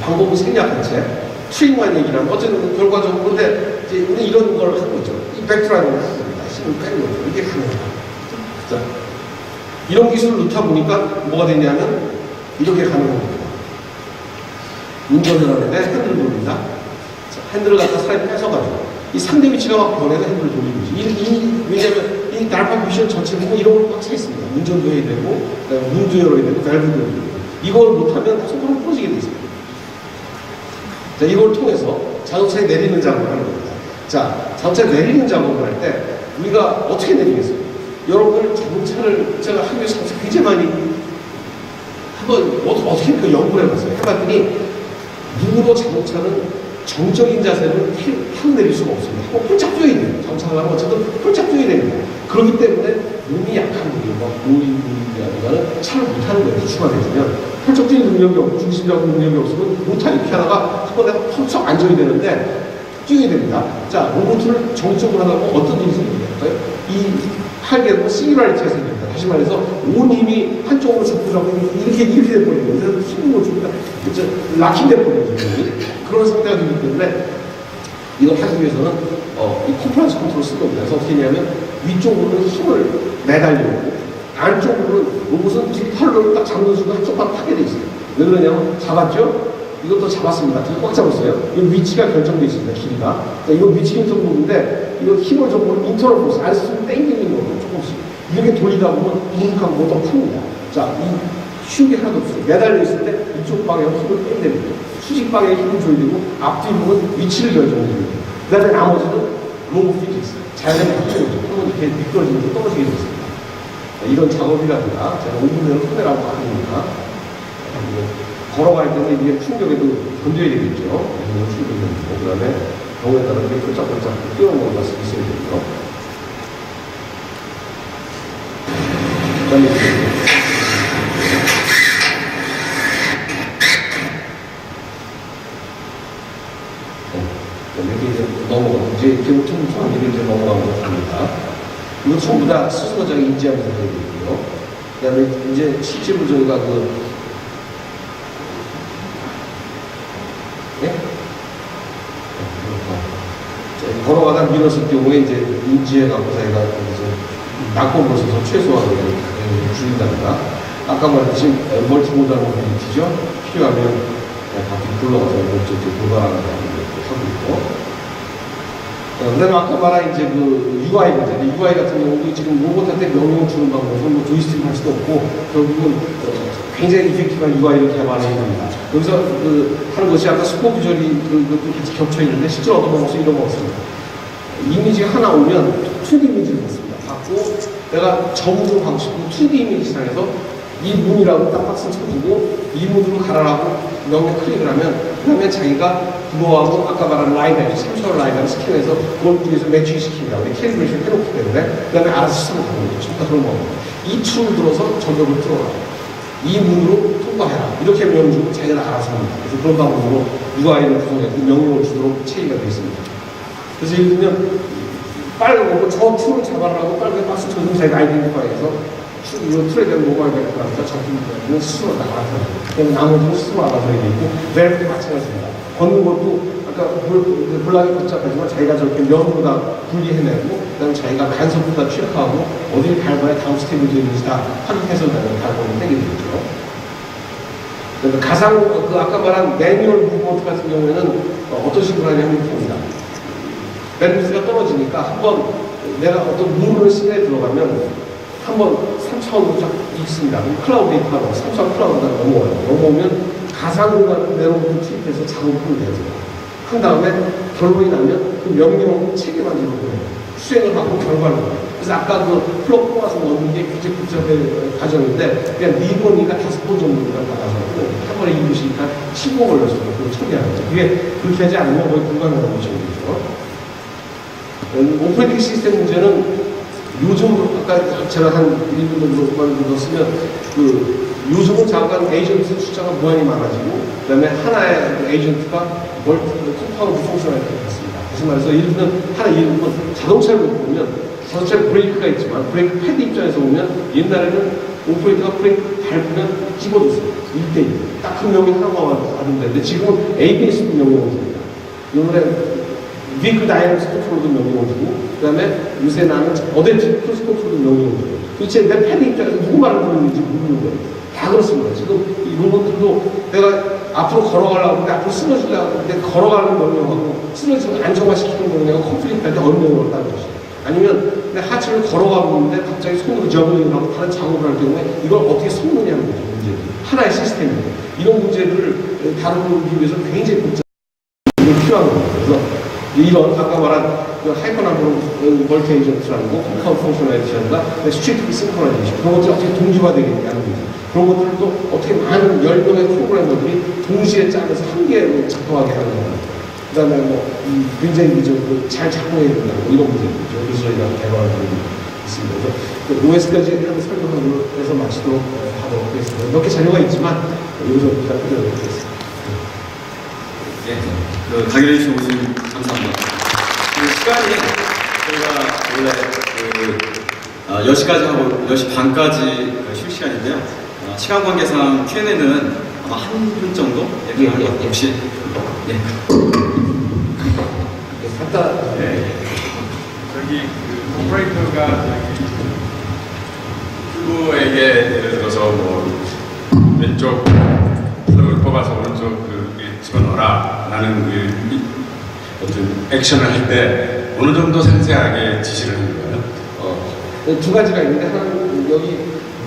방법은 생략한 채 트릭만 얘기를 하면 어쨌든 결과적으로 근데 이제 우리 이런 걸 하는 거죠. 이 백드라이브를 하는 겁니다. 힘을 빼는 거죠. 이게 가능하다. 자, 이런 기술을 넣다 보니까 뭐가 되냐면 이렇게 가는 겁니다. 운전을 하는데 핸들 돌린다. 핸들을 갖다 사람이 뺏어가지고 이 상대 위치가 막 변해서 핸들을 돌리는 거지. 왜냐면 이 날파 미션 전체 보면 이런 걸로 꽉 차 있습니다. 운전도 해야 되고, 문도 열어야 되고, 밸브도 열어야 되고. 이걸 못하면 속도로 부러지게 돼 있습니다. 자, 이걸 통해서 자동차에 내리는 작업을 하는 겁니다. 자, 자동차에 내리는 작업을 할 때 우리가 어떻게 내리겠어요? 여러분들 자동차를 제가 한국에서 굉장히 많이 한번 어떻게 그 연구를 해봤어요. 해봤더니 누구도 자동차는 정적인 자세로 확 내릴 수가 없습니다. 한번 폴짝 뛰어야 돼요. 자동차가 가면 어쨌든 폴짝 뛰어야 됩니다. 그렇기 때문에 몸이 약한 분이 막 노인분이라든가는 차를 못하는 거예요. 주춤하게 되면 폴짝 뛰는 능력이 없고 중심 잡는 능력이 없으면 못하 이렇게 하다가 한 번에 펄쩍 앉아야 되는데 뛰어야 됩니다. 자, 로봇을 정적으로 하다 보면 어떤 일이 생길까요? 이 팔개로 시뮬라이트가 생깁니다. 다시 말해서 온 힘이 한쪽으로 접근하고 이렇게 돼버리는 거예요. 그래서 힘으로 줍니다. 락킹돼 버리는 거예요. 그런 상태가 되기 때문에 이걸 하기 위해서는 이 컴플라이언스 컨트롤을 쓰는 겁니다. 그래서 어떻게 하냐면 위쪽으로는 힘을 매달리고 안쪽으로는 로봇은 뒷팔로 딱 잡는 순간 한쪽만 타게 돼 있어요. 왜 그러냐면 잡았죠? 이것도 잡았습니다. 뒤에 꽉 잡았어요. 이 위치가 결정되어 있습니다. 길이가. 이거 위치 결정 부분인데 이거 힘을 좀 인터널 포스 안에서 좀 당기는 거고 조금씩 이렇게 돌리다 보면 무릎하고 모두 풉니다. 자, 이 쉬운 게 하나도 없어요. 매달려 있을 때 이쪽 방향으로 힘을 빼야 됩니다. 수직 방향에 힘을 줘야 되고 앞뒤로는 위치를 결정해줍니다. 그 다음에 나머지는 로우 피직스. 자연의 바뀌는 거죠. 한번 이렇게 미끄러지면서 떨어지게 됐습니다. 이런 작업이라든가 제가 5분 내로 카메라하고 하니까 걸어갈 때는 이게 충격에도 건져야 되겠죠. 충격이 그 다음에 경우에 따라 이렇게 펄짝펄짝 뛰어오는 것이 있어야 되고요. 그 다음에 여기 이제 넘어가고 이제 통한 일을 이제 넘어가고 합니다. 이거 전부 다 스스로 자기 인지하면서 해야 되고요. 그 다음에 이제 실제로 저희가 걸어가다 밀었을 경우에 이제 인지해갖고 자기가 낙법을 써서 최소화를 줄인다든가 아까 말했듯이 멀티모달 모빌리티죠. 필요하면 바퀴 굴러가서 목적지 돌아가는 하고 있고 그 다음에 아까 말한 이제 그 UI 문제 UI 같은 경우도 지금 로봇한테 명령 주는 방법은 뭐 조이스틱 할 수도 없고 결국은 굉장히 이펙티브한 UI를 개발해야 됩니다. 여기서 하는 것이 아까 스포 비주얼이 같이 겹쳐 있는데 실제로 어떤 방법이 이런 거 없습니다. 이미지가 하나 오면 2D 이미지를 받습니다. 받고 내가 점으로 가고 싶은 2D 이미지 상에서 이 문이라고 딱 박스 쳐주고 이 문으로 가라라고 명령 클릭을 하면 그 다음에 자기가 그거하고 아까 말한 라이너리 3차원 라이너를 스캔해서 그걸 위해서 매칭 시킵니다. 우리 캘리브레이션 해놓기 때문에 그 다음에 알아서 쓰고 가는 거죠. 전부 다 그런 겁니다. 이 툴을 들어서 전력을 틀어라. 이 문으로 통과해라. 이렇게 명령 주고 자기가 알아서 합니다. 그래서 그런 방법으로 UI를 구성해서 명령을 주도록 체계가 되어 있습니다. 그래서 예를 들면 빨간 거고 저 툴을 잡아라고 빨간 박스 쳐주면 자기가 아이덴티파이해서 이 툴에 대한 모바일 벨트라든가 적용되는 스스로 다 알아서 해요. 그럼 나머지는 스스로 알아서 해야 되고 벨트 마찬가지입니다. 걷는 것도 아까 블락이 복잡하지만 자기가 저렇게 면으로 다 분리해내고 그 다음에 자기가 간섭도 다 취약하고 어디를 밟아야 다음 스텝이 되는지 다 확인해서 밟아내면 되게 되죠. 그러니까 가상 아까 말한 매뉴얼 무브먼트 같은 경우에는 어떤 식으로 하냐면 이렇게 합니다. 밴드위드가 떨어지니까 한번 내가 어떤 무브먼트 시내에 들어가면 한번 3차원으로 쫙 있습니다. 클라우드 데이터가 3차원 클라우드가 넘어오면 가상 공간 내로부터 투입해서 작업을 하면 돼요. 한 다음에 결론이 나면 그 명령 체계 만들고 수행을 하고 결과를 봐요. 그래서 아까 그 플러그 뽑아서 넣는 게 굉장히 복잡한 과정인데 그냥 4번이니까 5번 정도가 받아서 한 번에 이루시니까 15분 걸렸어요. 그걸 처리하는 거죠. 그게 그렇게 하지 않으면 거의 불가능한 것이죠. 오퍼레이팅 시스템 문제는 요즘 아까 제가 한 1분 정도 쓰면 요즘은 잠깐 에이전트 숫자가 무한히 많아지고 그다음에 하나의 에이전트가 컴파운드 펑션을 갖습니다. 다시 말해서 예를 들면 예를 들면 자동차를 보면 자동차에 브레이크가 있지만 브레이크 패드 입장에서 보면 옛날에는 오퍼레이터가 브레이크 밟으면 집어줬어요. 1대1. 딱 그 명이 하나만 받으면 되는데 지금은 ABS도 명령을 줍니다. 요번에 비클 다이내믹스 컨트롤도 명령을 주고 그 다음에 요새 나는 어댑티브 크루즈 컨트롤도 명령을 줘요. 도대체 내 패드 입장에서 누구 말을 듣는지 모르는 거예요. 다 그렇습니다. 지금 이 로봇들도 내가 앞으로 걸어가려고 하는데 앞으로 쓰러지려고 하는데 걸어가는 명령하고 쓰러지면 안정화시키는 명령하고 컴플리트할 때 어느 명령을 따는 것이 아니면 내 하체를 걸어가고 있는데 갑자기 손으로 저글링을 하고 다른 작업을 할 경우에 이걸 어떻게 섞느냐는 거죠. 문제들이. 하나의 시스템입니다. 이런 문제를 다루기 위해서 굉장히 복잡한 필요한 겁니다. 그래서 이런 아까 말한 하이퍼나브로 멀티 에이전트라는 거, 컴파운드 펑셔널리티라든가 스트릭트 싱크로나이제이션 그런 것들이 어떻게 동기화되겠냐는 거죠. 그런 것들을 또 어떻게 많은 10명의 프로그래머들이 동시에 짜면서 한 개로 작동하게 하는 겁니다. 그 다음에 굉장히 잘 작동해야 된다고 이런 문제들이죠. 그래서 저희가 개발을 하고 있습니다. 그래서 OS까지 한번 설명을 해서 마치도록 하도록 하겠습니다. 몇 개 자료가 있지만 여기서 부탁드리도록 하겠습니다. 네, 강연해 주신 교수님 감사합니다. 시간이 저희가 원래 10시까지 하고 10시 반까지 쉴 시간인데요. 시간 관계상 Q&A는 아마 한 분 정도 예정할 것 같아요. 혹시 간단. 저기 그 오퍼레이터가 후보에게 예를 들어서 뭐 왼쪽 플러그를 뽑아서 오른쪽 집어넣어라 라는 어떤 액션을 할 때 어느 정도 상세하게 지시를 하는 거예요? 두 가지가 있는데 하나는 여기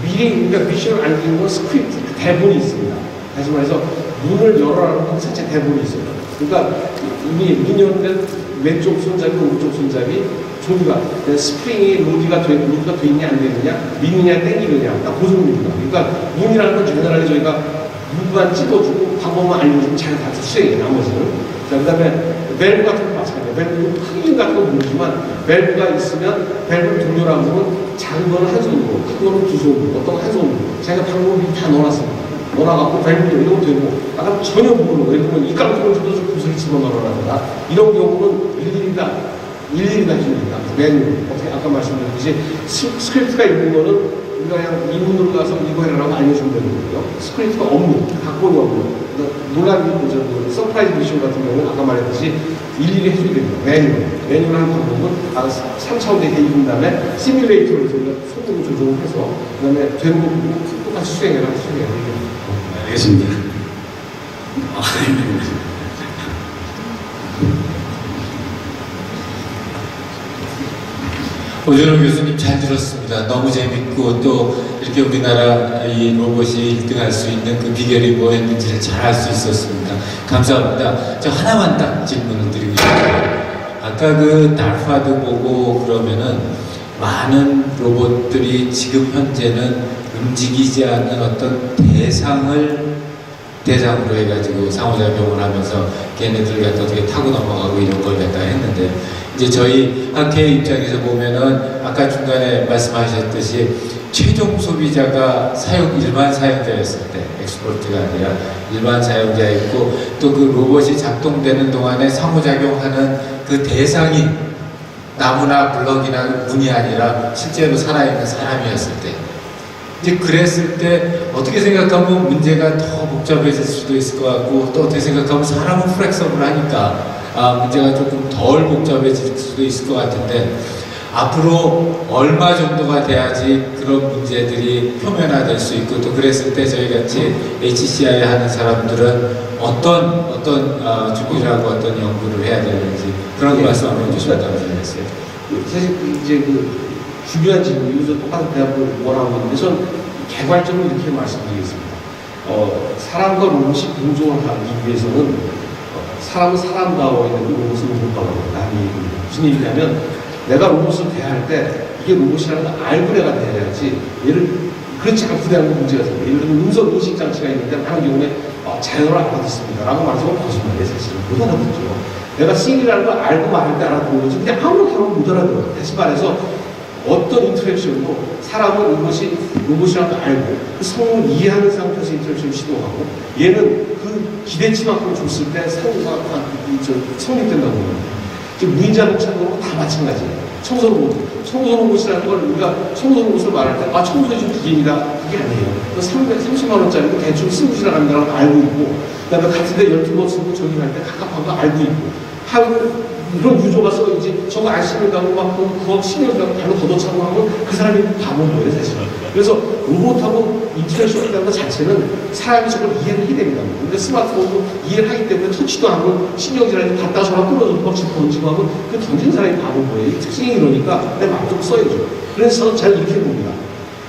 미리 우리가 미션을 알리는 건 스크립트 대본이 있습니다. 다시 말해서 문을 열어라는 건 자체 대본이 있어요. 그러니까 이미 문 여는데 왼쪽 손잡이, 오른쪽 손잡이 종류가 스프링이 로드가 돼 있냐 안 되느냐, 미느냐 땡기느냐 딱 그 정도입니다. 그러니까 문이라는 건 제너럴리 저희가 문만 찍어주고 방법만 알려주면 잘 다 수행해요. 나머지는. 그 다음에 밸브 같은 거 마찬가지예요. 밸브 크기 같은 건 모르지만 밸브가 있으면 밸브를 돌려라는 건 작은 거는 한 손으로, 큰 거는 두 손으로, 어떤 건 한 손으로. 자기가 방법이 다 넣어놨습니다. 넣어놔갖고 밸브도 이러면 되고, 아까 전혀 모르는 거. 예를 들면 이 깡통을 줘도 좀 구슬이 집어넣어라든가 이런 경우는 일일이 다 해줍니다. 매뉴얼. 어떻게 아까 말씀드렸듯이 스크립트가 있는 거는 우리가 그냥 이문으로 가서 이거 해라라고 알려주면 되는 거고요. 스크립트가 없는, 각본이 없는, 논란이 서프라이즈 미션 같은 경우는 아까 말했듯이 일일이 해줘야 됩니다. 매뉴얼 하는 방법은 3차원에 해준 다음에 시뮬레이터를 저희가 손으로 조정을 해서 그 다음에 되는 거 보고 똑같이 수행해라. 알겠습니다. 오준호 교수님 잘 들었습니다. 너무 재밌고 또 이렇게 우리나라 이 로봇이 1등할 수 있는 그 비결이 뭐였는지를 잘 알 수 있었습니다. 감사합니다. 저 하나만 딱 질문을 드리고 싶어요. 아까 그 달파드 보고 그러면은 많은 로봇들이 지금 현재는 움직이지 않는 어떤 대상으로 해가지고 상호작용을 하면서 걔네들 갖다 어떻게 타고 넘어가고 이런 걸 갖다 했는데 이제 저희 학회 입장에서 보면은 아까 중간에 말씀하셨듯이 최종 소비자가 일반 사용자였을 때 엑스포트가 아니라 일반 사용자였고 또 그 로봇이 작동되는 동안에 상호작용하는 그 대상이 나무나 블럭이나 문이 아니라 실제로 살아있는 사람이었을 때 이제 그랬을 때 어떻게 생각하면 문제가 더 복잡해질 수도 있을 것 같고 또 어떻게 생각하면 사람은 플렉서블하니까 문제가 조금 덜 복잡해질 수도 있을 것 같은데 앞으로 얼마 정도가 돼야지 그런 문제들이 표면화될 수 있고 또 그랬을 때 저희 같이 HCI 하는 사람들은 어떤 준비라고 어떤 연구를 해야 되는지 그런 말씀 한번 해주시면 감사하겠어요. 사실 이제 중요한 질문, 여기서 똑같은 대답을 원하고 있는데 전 개괄적으로 이렇게 말씀드리겠습니다. 사람과 로봇이 공존을 하기 위해서는 사람은 사람다워야 되고 로봇은 로봇다워야 된다. 무슨 얘기냐면 내가 로봇을 대할 때 이게 로봇이라는 걸 알고 내가 대해야지 얘를 그렇지 않고 대하는 문제가 생겨요. 예를 들면 음성 인식 장치가 있는데 많은 경우에 자연어를 알아듣습니다 라고 말해서 거짓말이에요. 사실은 못 알아듣죠. 내가 씬이라는 걸 알고 말할 때 알아듣는 거지 근데 아무렇게 하면 못 알아들어요. 다시 말해서 어떤 인터랙션도 사람은 이것이 로봇이라는 걸 알고 그 성을 이해하는 상태에서 인터랙션을 시도하고 얘는 그 기대치만큼 줬을 때 성립된다고 합니다. 지금 무인자동차도 다 마찬가지예요. 청소 로봇이라는 걸 우리가 청소 로봇을 말할 때 청소해준 기계입니다. 그게 아니에요. 30만 원짜리도 대충 쓰고 지나간다는 걸 알고 있고 그 다음에 같은데 12번 쓰고 저기 갈 때 갑갑한 거 알고 있고 이런 유저가 써있지 저거 안 씹는다고 막 그거 신경다고 발로 걷어차고 하면 그 사람이 바본 거예요 사실은. 그래서 로봇하고 인터넷이라는 것 자체는 사람이 저걸 이해를 해야 됩니다. 근데 스마트폰도 이해를 하기 때문에 터치도 하고 신경질하지 갖다 전화 끊어줘도 막 던지고 하면 그 던진 사람이 바본 거예요. 이 특징이 이러니까 내 마음대로 써야죠. 그래서 저는 잘 이렇게 봅니다.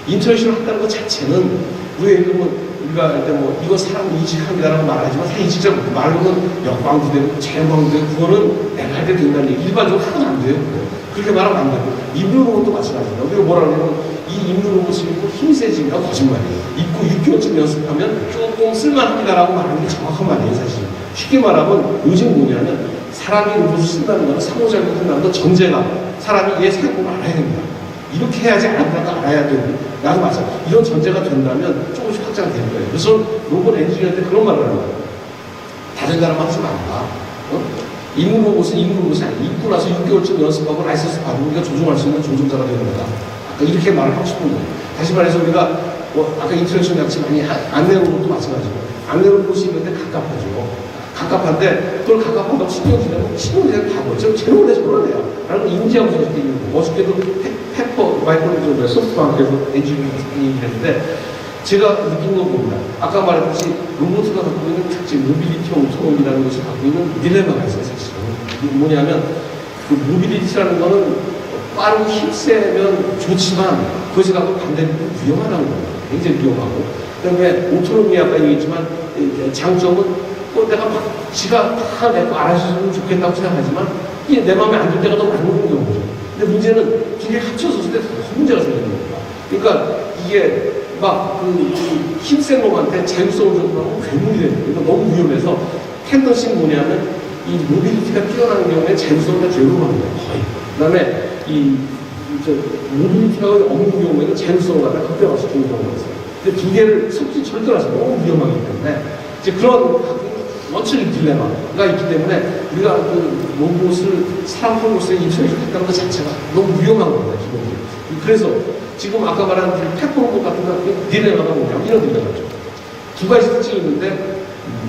인터넷을 한다는 것 자체는 우리가 할 때 뭐 이거 사람 이직합니다라고 말하지만 사실 이직자 말로는 역광도 되고 재광도 되고 그거는 내가 할 때 된다는 얘기 일반적으로 하면 안 돼요. 그렇게 말하면 안 되고 입는 것도 마찬가지입니다. 우리가 뭐라 그러냐면 이 입는 옷을 입고 힘이 세지니까 거짓말이에요. 입고 6개월쯤 연습하면 조금 쓸만합니다라고 말하는 게 정확한 말이에요. 사실 쉽게 말하면 요즘 뭐냐면 사람이 로봇을 쓴다는 거는 상호작용을 한다는 건 전제가 사람이 얘 사용법을 알아야 됩니다. 이렇게 해야지 알아야 되고 나도 마찬가지 이런 전제가 된다면 조금씩 확장되는 거예요. 그래서 로봇 엔지니어한테 그런 말을 하는 거예요. 다른 사람 하지 말라. 임무 로봇은 임무 로봇이 아니야. 입고 나서 6개월쯤 연습하고 라이선스 받으면 우리가 조종할 수 있는 조종자가 되는 거다. 아까 이렇게 말을 하고 싶은 거예요. 다시 말해서 우리가 아까 인터랙션 약치 많이 안내 로봇도 마찬가지고 안내 로봇이 있는데 갑갑하죠. 갑갑한데 그걸 갑갑한다고 신경질하면 바보죠. 쟤는 원래 저런 애야. 라는 걸 인지하고 있을 때 있는 거. 어저께도 페퍼 마이크로소프트 소프트뱅크에서 엔지니어링 얘기를 했는데 제가 느낀 건 봅니다. 아까 말했듯이 로봇가 갖고 있는 특징, 모빌리티 오토nom이라는 것이 갖고 있는 딜레마가 있어요, 사실은. 이게 뭐냐면, 그 모빌리티라는 거는 빠르고 힘세면 좋지만, 그것이 갖고 반대로 위험하다는 거예요. 굉장히 위험하고. 그 다음에 오토노미 아까 얘기했지만, 장점은 내가 막 지가 다 내거 알아주면 좋겠다고 생각하지만, 이게 내 마음에 안 들 때가 더 많은 경우죠. 근데 문제는 두 개 합쳐서 쓸 때 더 문제가 생기는 겁니다. 그러니까 이게 막 힘센 놈한테 자율성을 적용하면 괴물이 되는 거예요. 이거 너무 위험해서 텐던시는 뭐냐면 이 모빌리티가 뛰어나는 경우에 자율성을 제로합니다. 거의. 그 다음에 모빌리티가 없는 경우에는 자율성을 갖다 극대화시키는 경우가 있어요. 근데 두 개를 섞지 절대로 하지 너무 위험하기 때문에 이제 그런 원천적 딜레마가 있기 때문에 우리가 그 로봇을 사람 로봇에 인터랙션했다는 것 자체가 너무 위험한 겁니다. 기본적으로. 그래서 지금 아까 말한 페퍼 로봇 같은 거 딜레마가 뭐냐면 이런 딜레마죠. 두 가지 특징이 있는데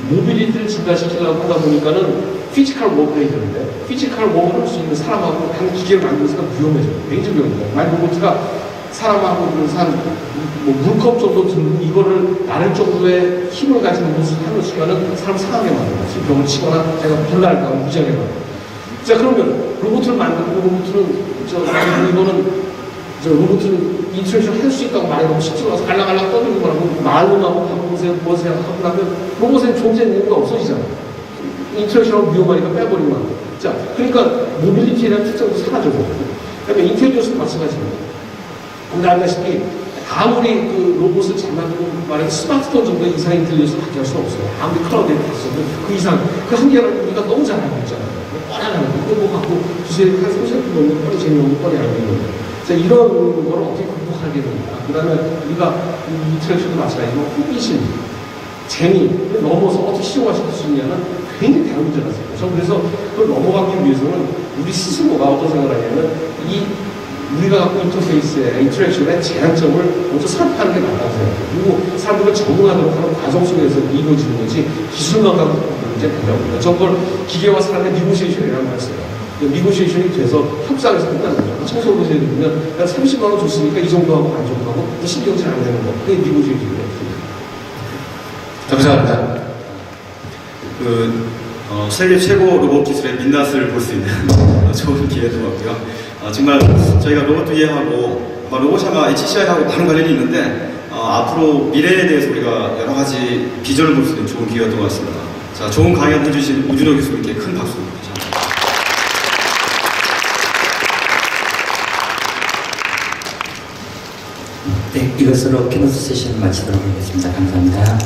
모빌리티를 증가시키려고 하다 보니까는 피지컬 워크가 있는데 피지컬 워크를 할 수 있는 사람하고 한 기계를 만드는 순간 위험해져요. 굉장히 위험해요. 만약 로봇가 사람하고 뭐 물컵 정도 들고 이거를 나를 정도의 힘을 가진 모습을 하는 순간은 사람 상하게 만들어요. 병을 치거나 제가 별날까 무지하게 만들어요. 자, 그러면 로봇을 만들고 이거는 로봇은 인터랙션 할 수 있다고 말해놓고 실제로 와서 알랑알랑 떠들고 말하고 말로만 하고 보세요 하고 나면 로봇의 존재 의미가 없어지잖아요. 인터랙션하고 위험하니까 빼버리고 나면. 자, 그러니까 모빌리티에 대한 특성도 사라져버리고. 그 다음에 인텔리전스도 마찬가지입니다. 우리가 알다시피 아무리 그 로봇을 잘 만들고 말해 스마트폰 정도 이상의 인텔리전스를 갖게 할 수는 없어요. 아무리 클라우드에 갔어도 그 이상 그 한계를 우리가 너무 잘 알고 있잖아요. 뻔히 알고 있고 뭐 갖고 두세 한 30분 넘는 뻔히 재미없는 뻔히 알고 있는 거예요. 자, 이런 걸 어떻게 극복하게 됩니까? 그 다음에 우리가 인터랙션도 마찬가지로 호기심, 재미를 넘어서 어떻게 실용화시킬 수 있냐는 굉장히 다른 문제가 있어요. 저 그래서 그걸 넘어가기 위해서는 우리 스스로가 어떤 생각을 하냐면 우리가 갖고 인터페이스의 인터랙션의 제한점을 먼저 설파하는 게 맞다고 생각해요. 그리고 사람들을 적응하도록 하는 과정 속에서 이루어지는 것이 기술만 갖고 문제는 아니라고 봅니다. 저걸 기계와 사람의 니고시에이션이라는 말 써요. 니고시에이션이 돼서 협상에서 끝나는 거죠. 청소를 해야 되면 난 30만 원 줬으니까 이 정도 하고 안 정도 하고 신경질 안 되는 거. 그게 니고시에이션이에요. 감사합니다. 세계 최고 로봇 기술의 민낯을 볼 수 있는 좋은 기회도 같고요. 정말 저희가 로봇도 이해하고 로봇이 아마 HCI하고 많은 관련이 있는데 앞으로 미래에 대해서 우리가 여러 가지 비전을 볼 수 있는 좋은 기회였던 것 같습니다. 자, 좋은 강연 해주신 우준호 교수님께 큰 박수 부탁드립니다. 네, 이것으로 키노트 세션을 마치도록 하겠습니다. 감사합니다.